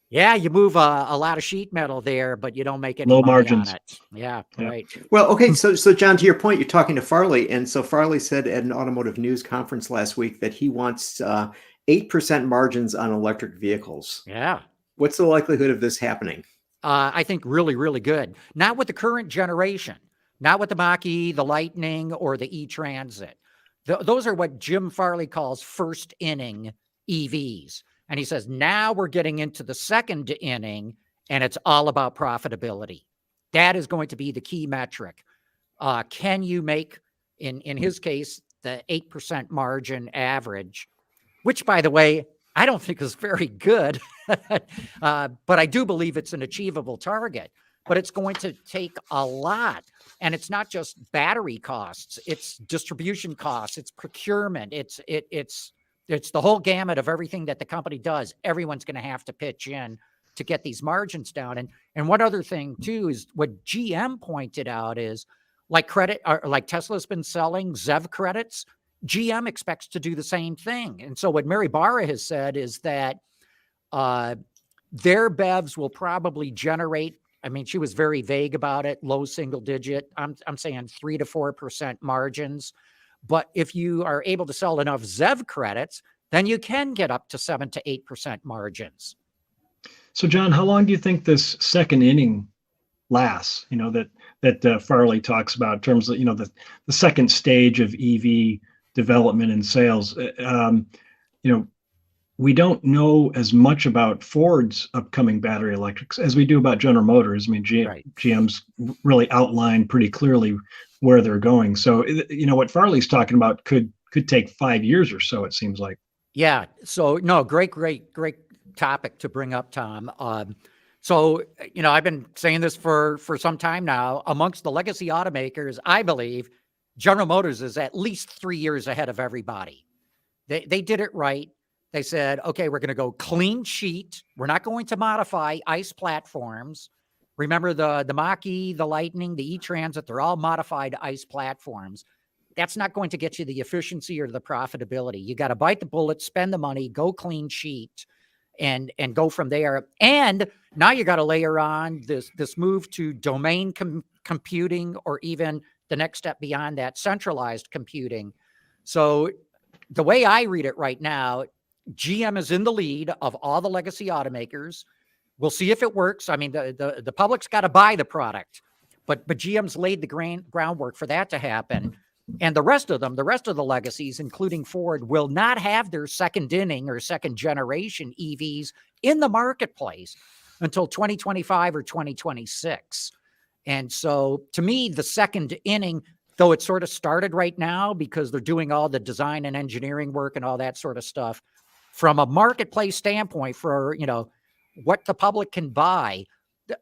yeah, you move a lot of sheet metal there, but you don't make any low money margins on it. Yeah, right. Well, okay, so John, to your point, you're talking to Farley, and so Farley said at an automotive news conference last week that he wants 8% margins on electric vehicles. Yeah. What's the likelihood of this happening? I think really, really good. Not with the current generation, not with the Mach-E, the Lightning, or the E-Transit. Those are what Jim Farley calls first inning EVs. And he says, now we're getting into the second inning, and it's all about profitability. That is going to be the key metric. Can you make, in his case, the 8% margin average, which, by the way, I don't think is very good, but I do believe it's an achievable target. But it's going to take a lot. And it's not just battery costs, it's distribution costs, it's procurement, it's the whole gamut of everything that the company does. Everyone's going to have to pitch in to get these margins down. And one other thing too is what GM pointed out is like Tesla's been selling ZEV credits. GM expects to do the same thing. And so what Mary Barra has said is that their BEVs will probably generate I mean, she was very vague about it, low single digit. I'm saying 3 to 4% margins. But if you are able to sell enough ZEV credits, then you can get up to 7 to 8% margins. So, John, how long do you think this second inning lasts? You know, that Farley talks about in terms of, you know, the second stage of EV development and sales. You know, we don't know as much about Ford's upcoming battery electrics as we do about General Motors. I mean, GM's really outlined pretty clearly where they're going. So, you know, what Farley's talking about could take 5 years or so, it seems like. Yeah. So, no, great topic to bring up, Tom. So, you know, I've been saying this for some time now. Amongst the legacy automakers, I believe General Motors is at least 3 years ahead of everybody. They did it right. They said, okay, we're going to go clean sheet. We're not going to modify ICE platforms. Remember the Mach-E, the Lightning, the E-Transit, they're all modified ICE platforms. That's not going to get you the efficiency or the profitability. You got to bite the bullet, spend the money, go clean sheet, and go from there. And now you got to layer on this move to domain computing, or even the next step beyond that, centralized computing. So the way I read it right now, GM is in the lead of all the legacy automakers. We'll see if it works. I mean, the public's got to buy the product, but GM's laid the groundwork for that to happen. And the rest of the legacies, including Ford, will not have their second inning or second generation EVs in the marketplace until 2025 or 2026. And so to me, the second inning, though it sort of started right now because they're doing all the design and engineering work and all that sort of stuff, from a marketplace standpoint for, you know, what the public can buy,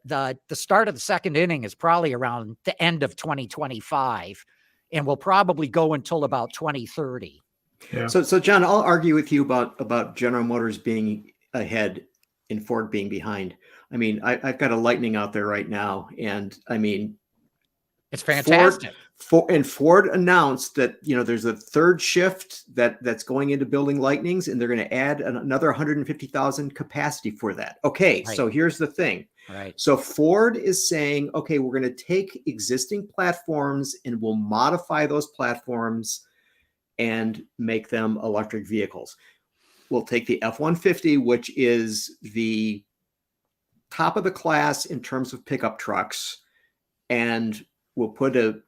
the start of the second inning is probably around the end of 2025 and will probably go until about 2030. Yeah. So John, I'll argue with you about General Motors being ahead and Ford being behind. I mean, I've got a Lightning out there right now, and I mean, it's fantastic. Ford announced that, you know, there's a third shift that's going into building Lightnings, and they're going to add another 150,000 capacity for that. Okay, right. So here's the thing. Right. So Ford is saying, okay, we're going to take existing platforms and we'll modify those platforms and make them electric vehicles. We'll take the F-150, which is the top of the class in terms of pickup trucks, and we'll put a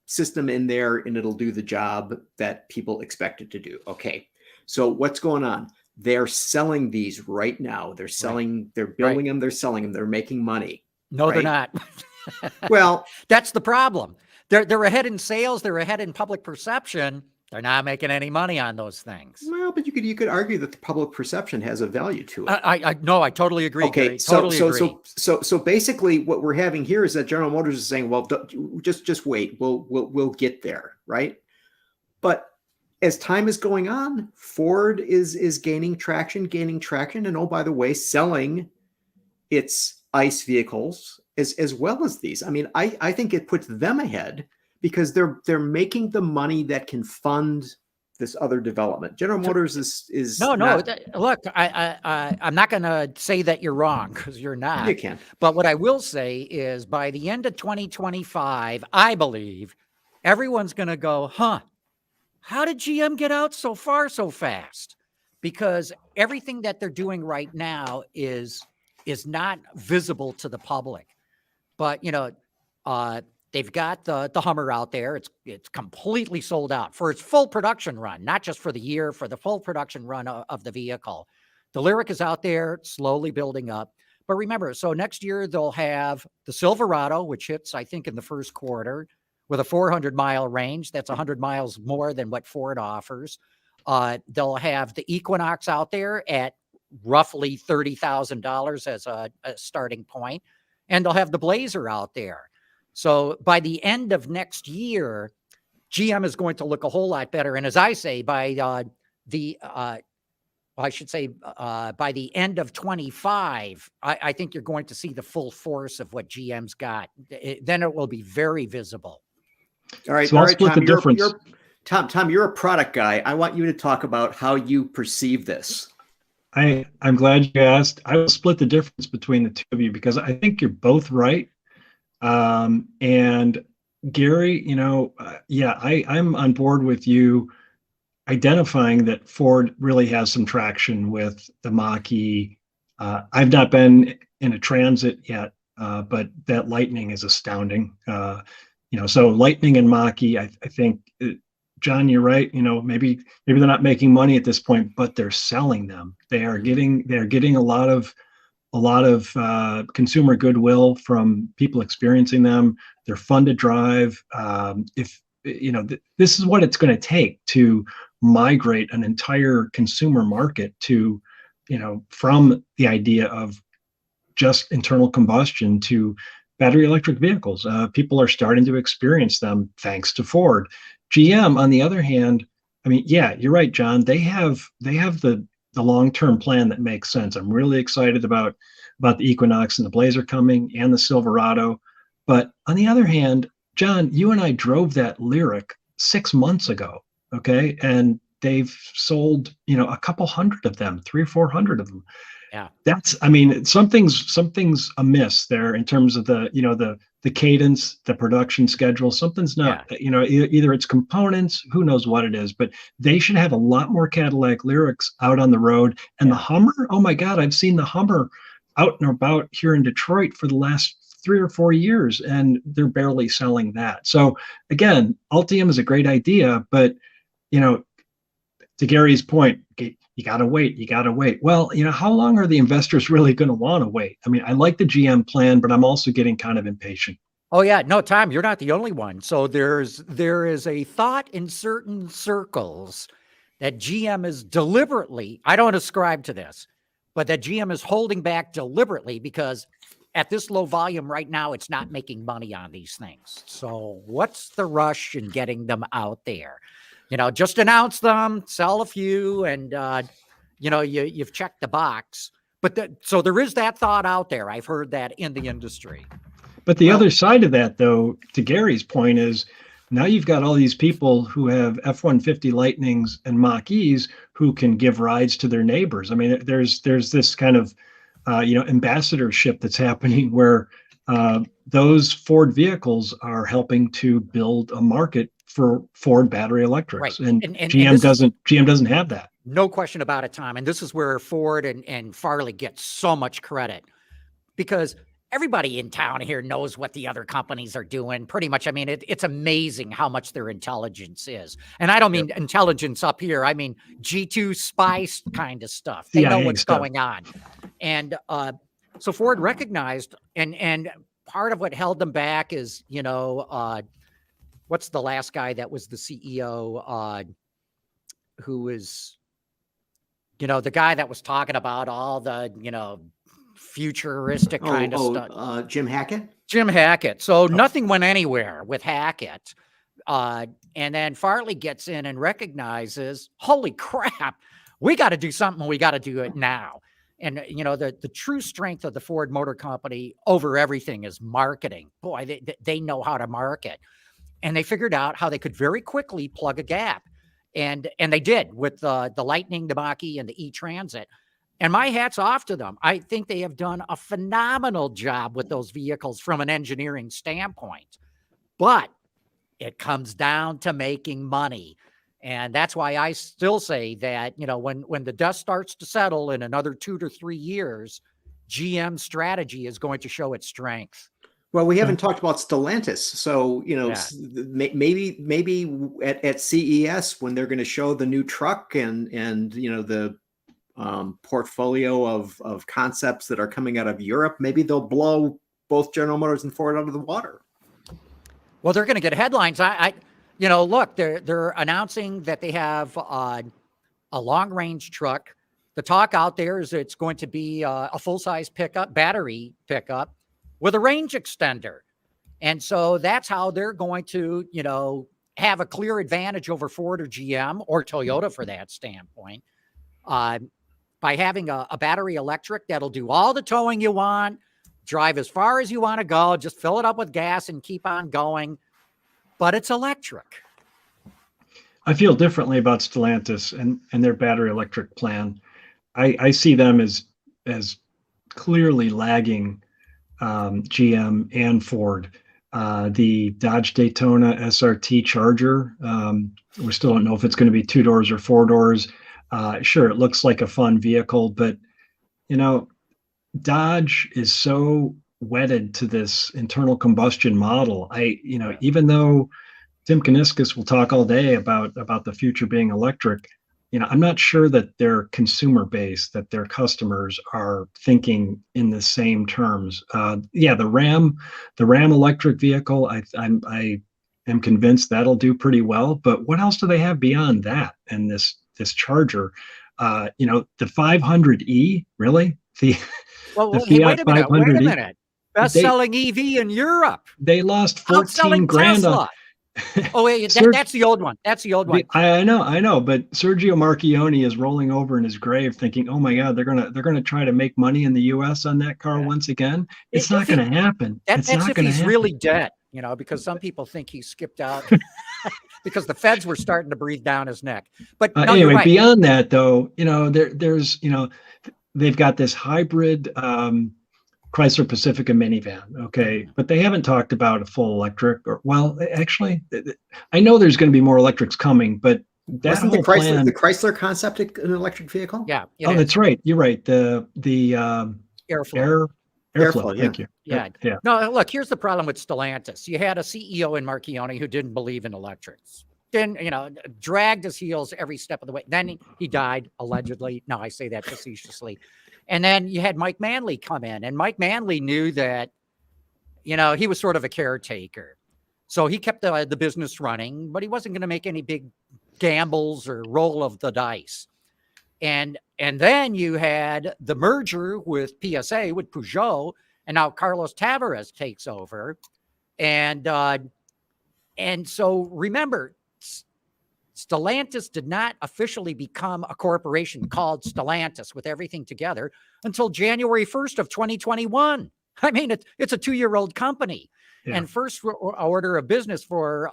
system in there and it'll do the job that people expect it to do. Okay. So what's going on? They're selling these right now. They're selling, right. They're building them. They're selling them. They're making money. No, right? They're not. Well, that's the problem. They're ahead in sales. They're ahead in public perception. They're not making any money on those things. Well, but you could argue that the public perception has a value to it. I totally agree. Okay, Gary. Totally agree. So basically, what we're having here is that General Motors is saying, "Well, just wait. We'll get there, right?" But as time is going on, Ford is gaining traction, and oh, by the way, selling its ICE vehicles as well as these. I mean, I think it puts them ahead, because they're making the money that can fund this other development. General Motors is no. Look, I'm not going to say that you're wrong, because you're not. You can't. But what I will say is, by the end of 2025, I believe everyone's going to go, huh? How did GM get out so far so fast? Because everything that they're doing right now is not visible to the public. But you know, they've got the Hummer out there. It's completely sold out for its full production run, not just for the year, for the full production run of the vehicle. The Lyriq is out there, slowly building up. But remember, so next year they'll have the Silverado, which hits, I think, in the first quarter, with a 400-mile range. That's 100 miles more than what Ford offers. They'll have the Equinox out there at roughly $30,000 as a starting point. And they'll have the Blazer out there. So by the end of next year, GM is going to look a whole lot better. And as I say, by the end of 25, I think you're going to see the full force of what GM's got. Then it will be very visible. All right, so I'll split the difference. Tom, you're a product guy. I want you to talk about how you perceive this. I'm glad you asked. I will split the difference between the two of you because I think you're both right. And Gary, yeah, I'm on board with you identifying that Ford really has some traction with the Mach-E. I've not been in a Transit yet, but that Lightning is astounding. So Lightning and Mach-E, I think, John, you're right. Maybe they're not making money at this point, but they're selling them. They're getting a lot of consumer goodwill from people experiencing them. They're fun to drive. If this is what it's going to take to migrate an entire consumer market to, from the idea of just internal combustion to battery electric vehicles. People are starting to experience them thanks to Ford. GM, on the other hand, I mean, yeah, you're right, John. They have the long-term plan that makes sense. I'm really excited about the Equinox and the Blazer coming and the Silverado. But on the other hand, John, you and I drove that Lyric 6 months ago, okay? And they've sold, a couple hundred of them, 300 or 400 of them. Yeah. I mean, something's amiss there in terms of the cadence, the production schedule. Something's not, either it's components, who knows what it is, but they should have a lot more Cadillac Lyrics out on the road. And the Hummer, oh my God, I've seen the Hummer out and about here in Detroit for the last 3 or 4 years, and they're barely selling that. So again, Ultium is a great idea, but to Gary's point, you got to wait. Well, how long are the investors really going to want to wait? I mean, I like the GM plan, but I'm also getting kind of impatient. Oh yeah, no, Tom, you're not the only one. So there is a thought in certain circles that GM is deliberately, I don't ascribe to this, but that GM is holding back deliberately because at this low volume right now, it's not making money on these things. So what's the rush in getting them out there? Just announce them, sell a few, and you've checked the box. But so there is that thought out there. I've heard that in the industry. But the other side of that, though, to Gary's point, is now you've got all these people who have F-150 Lightnings and Mach-E's who can give rides to their neighbors. I mean, there's this kind of ambassadorship that's happening where those Ford vehicles are helping to build a market for Ford battery electrics, right. and GM doesn't have that. No question about it, Tom. And this is where Ford and Farley get so much credit because everybody in town here knows what the other companies are doing. Pretty much, I mean, it's amazing how much their intelligence is. And I don't mean intelligence up here. I mean G2 spice kind of stuff. They know what's going on. And so Ford recognized, and part of what held them back is, what's the last guy that was the CEO who was, the guy that was talking about all the, futuristic kind of stuff. Jim Hackett? Jim Hackett. So nothing went anywhere with Hackett. And then Farley gets in and recognizes, holy crap, we got to do something. We got to do it now. And, the true strength of the Ford Motor Company over everything is marketing. Boy, they know how to market. And they figured out how they could very quickly plug a gap. And they did with the Lightning, the Mach-E, and the E-Transit. And my hat's off to them. I think they have done a phenomenal job with those vehicles from an engineering standpoint. But it comes down to making money. And that's why I still say that, when the dust starts to settle in another 2 to 3 years, GM's strategy is going to show its strength. Well, we haven't talked about Stellantis. So, maybe at CES when they're going to show the new truck and the portfolio of concepts that are coming out of Europe, maybe they'll blow both General Motors and Ford out of the water. Well, they're going to get headlines. Look, they're announcing that they have a long-range truck. The talk out there is it's going to be a full-size battery pickup with a range extender. And so that's how they're going to, have a clear advantage over Ford or GM or Toyota for that standpoint. By having a battery electric that'll do all the towing you want, drive as far as you want to go, just fill it up with gas and keep on going. But it's electric. I feel differently about Stellantis and their battery electric plan. I see them as clearly lagging GM and Ford. The Dodge Daytona SRT Charger, we still don't know if it's going to be 2 doors or 4 doors. Sure, it looks like a fun vehicle, but Dodge is so wedded to this internal combustion model. Even though Tim Kuniskis will talk all day about the future being electric, I'm not sure that their consumer base, that their customers are thinking in the same terms. The Ram electric vehicle, I am convinced that'll do pretty well. But what else do they have beyond that? And this Charger, the 500e, really? The Hey, Fiat wait a 500e. minute. Best-selling EV in Europe. They lost 14 grand on. Oh, wait, that's the old one. That's the old one. I know, but Sergio Marchionne is rolling over in his grave, thinking, "Oh my God, they're gonna try to make money in the U.S. on that car once again." It's not going to happen. That's if he's really dead, because some people think he skipped out because the feds were starting to breathe down his neck. But no, anyway, right. Beyond that, though, there's they've got this hybrid Chrysler Pacifica minivan, okay, but they haven't talked about a full electric. Actually, I know there's going to be more electrics coming, but wasn't the Chrysler concept an electric vehicle? Yeah. That's right. You're right. The airflow. Airflow. Thank you. Yeah. No, look, here's the problem with Stellantis. You had a CEO in Marchionne who didn't believe in electrics. Then, dragged his heels every step of the way. Then he died, allegedly. No, I say that facetiously. And then you had Mike Manley come in, and Mike Manley knew that, he was sort of a caretaker. So he kept the business running, but he wasn't going to make any big gambles or roll of the dice. And then you had the merger with PSA, with Peugeot, and now Carlos Tavares takes over. And so remember, Stellantis did not officially become a corporation called Stellantis with everything together until January 1st of 2021. I mean, it's a 2-year-old company. Yeah. And first order of business for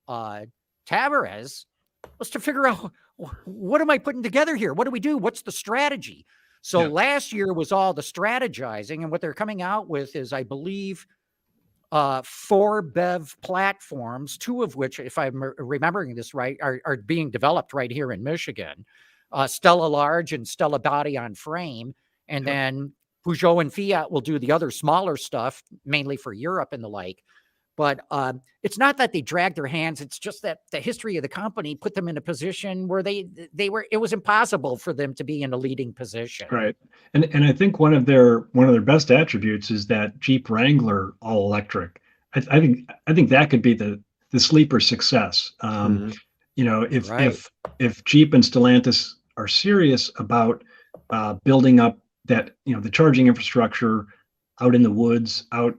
Tavares was to figure out, what am I putting together here? What do we do? What's the strategy? So last year was all the strategizing, and what they're coming out with is, I believe, 4 BEV platforms, 2 of which, if I'm remembering this right, are being developed right here in Michigan. Stella Large and Stella Body on Frame. And then Peugeot and Fiat will do the other smaller stuff, mainly for Europe and the like. But it's not that they dragged their hands. It's just that the history of the company put them in a position where it was impossible for them to be in a leading position. Right. And I think one of their best attributes is that Jeep Wrangler all electric. I think that could be the sleeper success. If Jeep and Stellantis are serious about building up that, the charging infrastructure out in the woods, out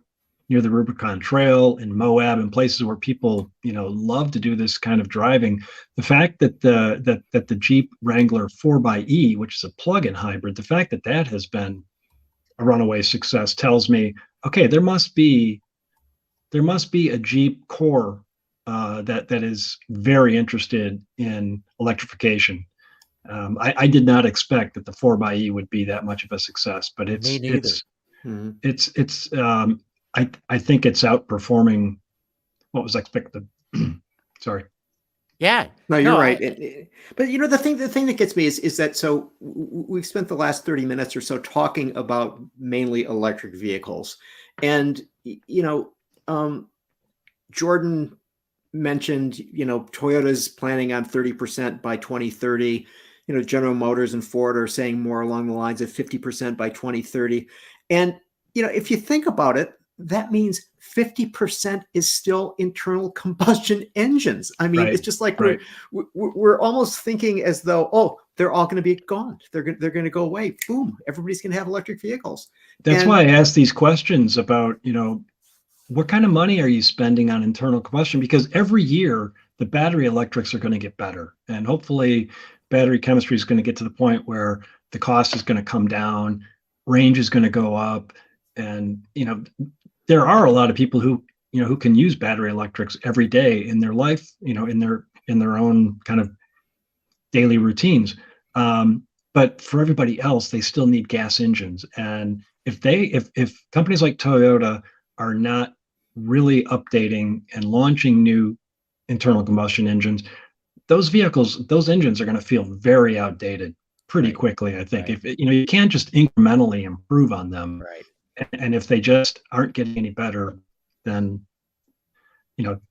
near the Rubicon Trail in Moab and places where people, love to do this kind of driving. The fact that the Jeep Wrangler 4xe, which is a plug-in hybrid, the fact that has been a runaway success tells me, okay, there must be a Jeep core that is very interested in electrification. I did not expect that the 4xe would be that much of a success, but I think it's outperforming what was expected. Sorry. Yeah. No, you're right. But the thing that gets me is that, so we've spent the last 30 minutes or so talking about mainly electric vehicles. And, Jordan mentioned, Toyota's planning on 30% by 2030. General Motors and Ford are saying more along the lines of 50% by 2030. And, if you think about it, that means 50% is still internal combustion engines. I mean, It's just like we're almost thinking as though, they're all going to be gone. They're going to go away. Boom. Everybody's going to have electric vehicles. That's why I asked these questions about, what kind of money are you spending on internal combustion? Because every year the battery electrics are going to get better. And hopefully battery chemistry is going to get to the point where the cost is going to come down, range is going to go up. And, there are a lot of people who can use battery electrics every day in their life, in their own kind of daily routines. but for everybody else, they still need gas engines. And if companies like Toyota are not really updating and launching new internal combustion engines, those engines are going to feel very outdated pretty quickly. I think if you can't just incrementally improve on them, and if they just aren't getting any better, then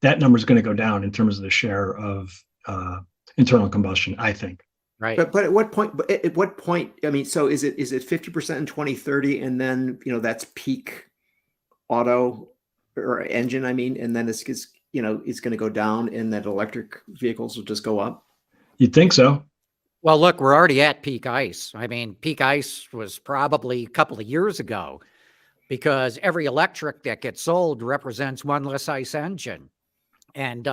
that number is going to go down in terms of the share of internal combustion, I think. Right. But at what point? I mean, so is it 50% in 2030, and then that's peak auto or engine? I mean, and then it's going to go down, and that electric vehicles will just go up. You'd think so. Well, look, we're already at peak ICE. I mean, peak ICE was probably a couple of years ago, because every electric that gets sold represents one less ICE engine, and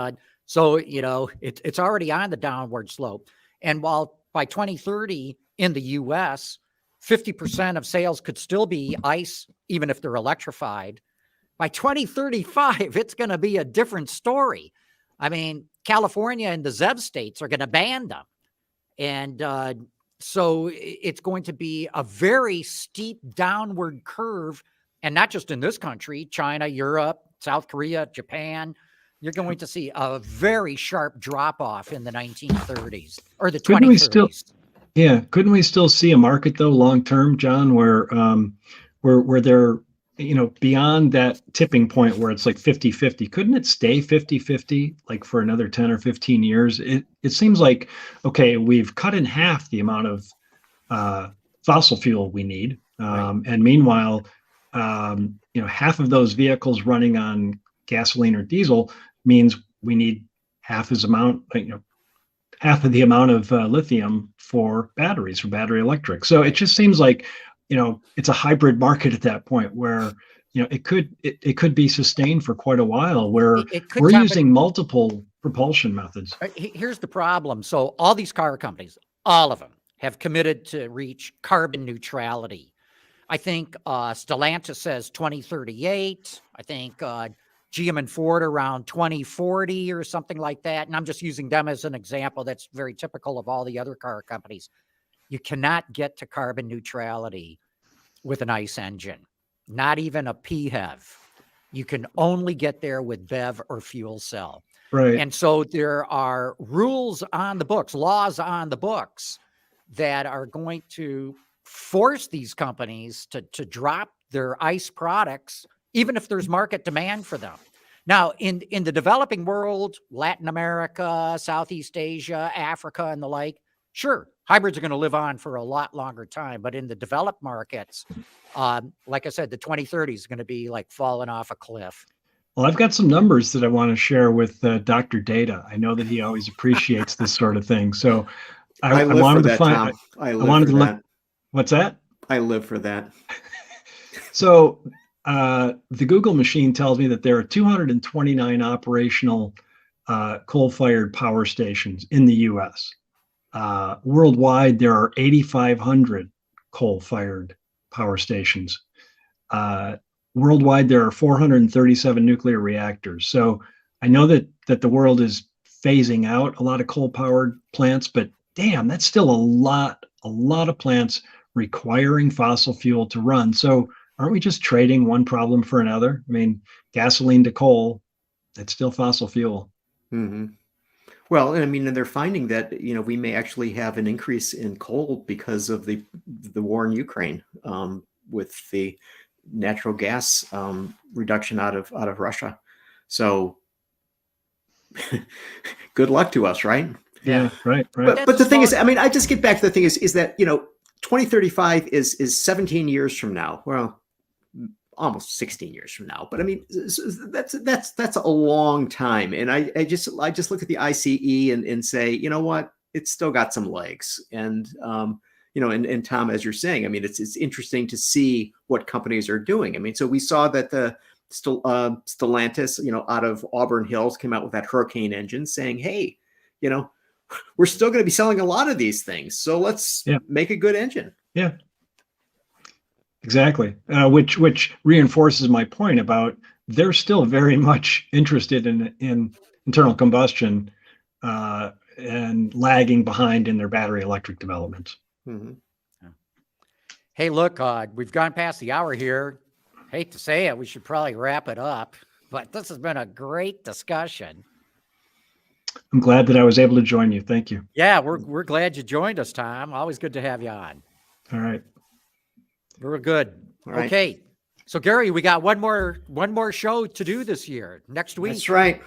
so it's already on the downward slope. And while by 2030 in the US, 50% of sales could still be ICE, even if they're electrified, by 2035, it's going to be a different story. I mean, California and the ZEV states are going to ban them. And so it's going to be a very steep downward curve. And not just in this country, China, Europe, South Korea, Japan. You're going to see a very sharp drop off in the 1930s or the 2030s. Couldn't we still see a market though long term, John, where they're beyond that tipping point where it's like 50-50? Couldn't it stay 50-50 like for another 10 or 15 years? It seems like, okay, we've cut in half the amount of fossil fuel we need, and meanwhile, half of those vehicles running on gasoline or diesel means we need half of the amount of lithium for batteries, for battery electric. So it just seems like, it's a hybrid market at that point where, it could be sustained for quite a while, where we're using multiple propulsion methods. Here's the problem. So all these car companies, all of them, have committed to reach carbon neutrality. I think Stellantis says 2038. I think GM and Ford around 2040 or something like that. And I'm just using them as an example. That's very typical of all the other car companies. You cannot get to carbon neutrality with an ICE engine, not even a PHEV. You can only get there with BEV or fuel cell. Right. And so there are rules on the books, laws on the books that are going to force these companies to drop their ICE products, even if there's market demand for them. Now, in the developing world, Latin America, Southeast Asia, Africa, and the like, sure, hybrids are going to live on for a lot longer time. But in the developed markets, like I said, the 2030s is going to be like falling off a cliff. Well, I've got some numbers that I want to share with Dr. Data. I know that he always appreciates this sort of thing. So I wanted to find. Tom. I wanted to look. What's that? I live for that. So the Google machine tells me that there are 229 operational coal-fired power stations in the U.S. Worldwide, there are 8,500 coal-fired power stations. Worldwide, there are 437 nuclear reactors. So I know that the world is phasing out a lot of coal-powered plants, but damn, that's still a lot of plants requiring fossil fuel to run. So aren't we just trading one problem for another? I mean, gasoline to coal, it's still fossil fuel. Mm-hmm. Well, and I mean, and they're finding that, we may actually have an increase in coal because of the war in Ukraine, with the natural gas reduction out of Russia. So good luck to us, right? Yeah, right. But the thing is, I mean, I just get back to the thing is that, 2035 is 17 years from now. Well, almost 16 years from now. But I mean, that's a long time. And I just look at the ICE and say, you know what, it's still got some legs. And and Tom, as you're saying, I mean, it's interesting to see what companies are doing. I mean, so we saw that the Stellantis, out of Auburn Hills, came out with that Hurricane engine, saying, hey, we're still going to be selling a lot of these things, so let's make a good engine. Yeah, exactly. Which reinforces my point about they're still very much interested in internal combustion and lagging behind in their battery electric development. Mm-hmm. Hey, look, we've gone past the hour here. Hate to say it, we should probably wrap it up, but this has been a great discussion. I'm glad that I was able to join you. Thank you. Yeah, we're glad you joined us, Tom. Always good to have you on. All right. We're good. All right. Okay. So Gary, we got one more show to do this year, next week. That's right.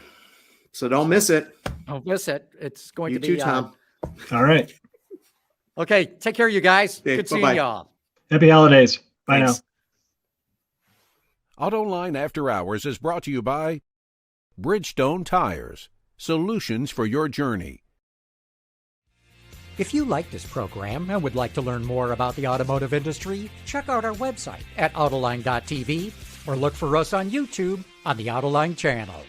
So don't miss it. Don't miss it. It's going You to too, be Tom. All right. Okay, take care, you guys. Okay, Good seeing bye-bye. y'all. Happy holidays. Bye Thanks. now. Autoline After Hours is brought to you by Bridgestone Tires, solutions for your journey. If you like this program and would like to learn more about the automotive industry, check out our website at autoline.tv or look for us on YouTube on the Autoline channel.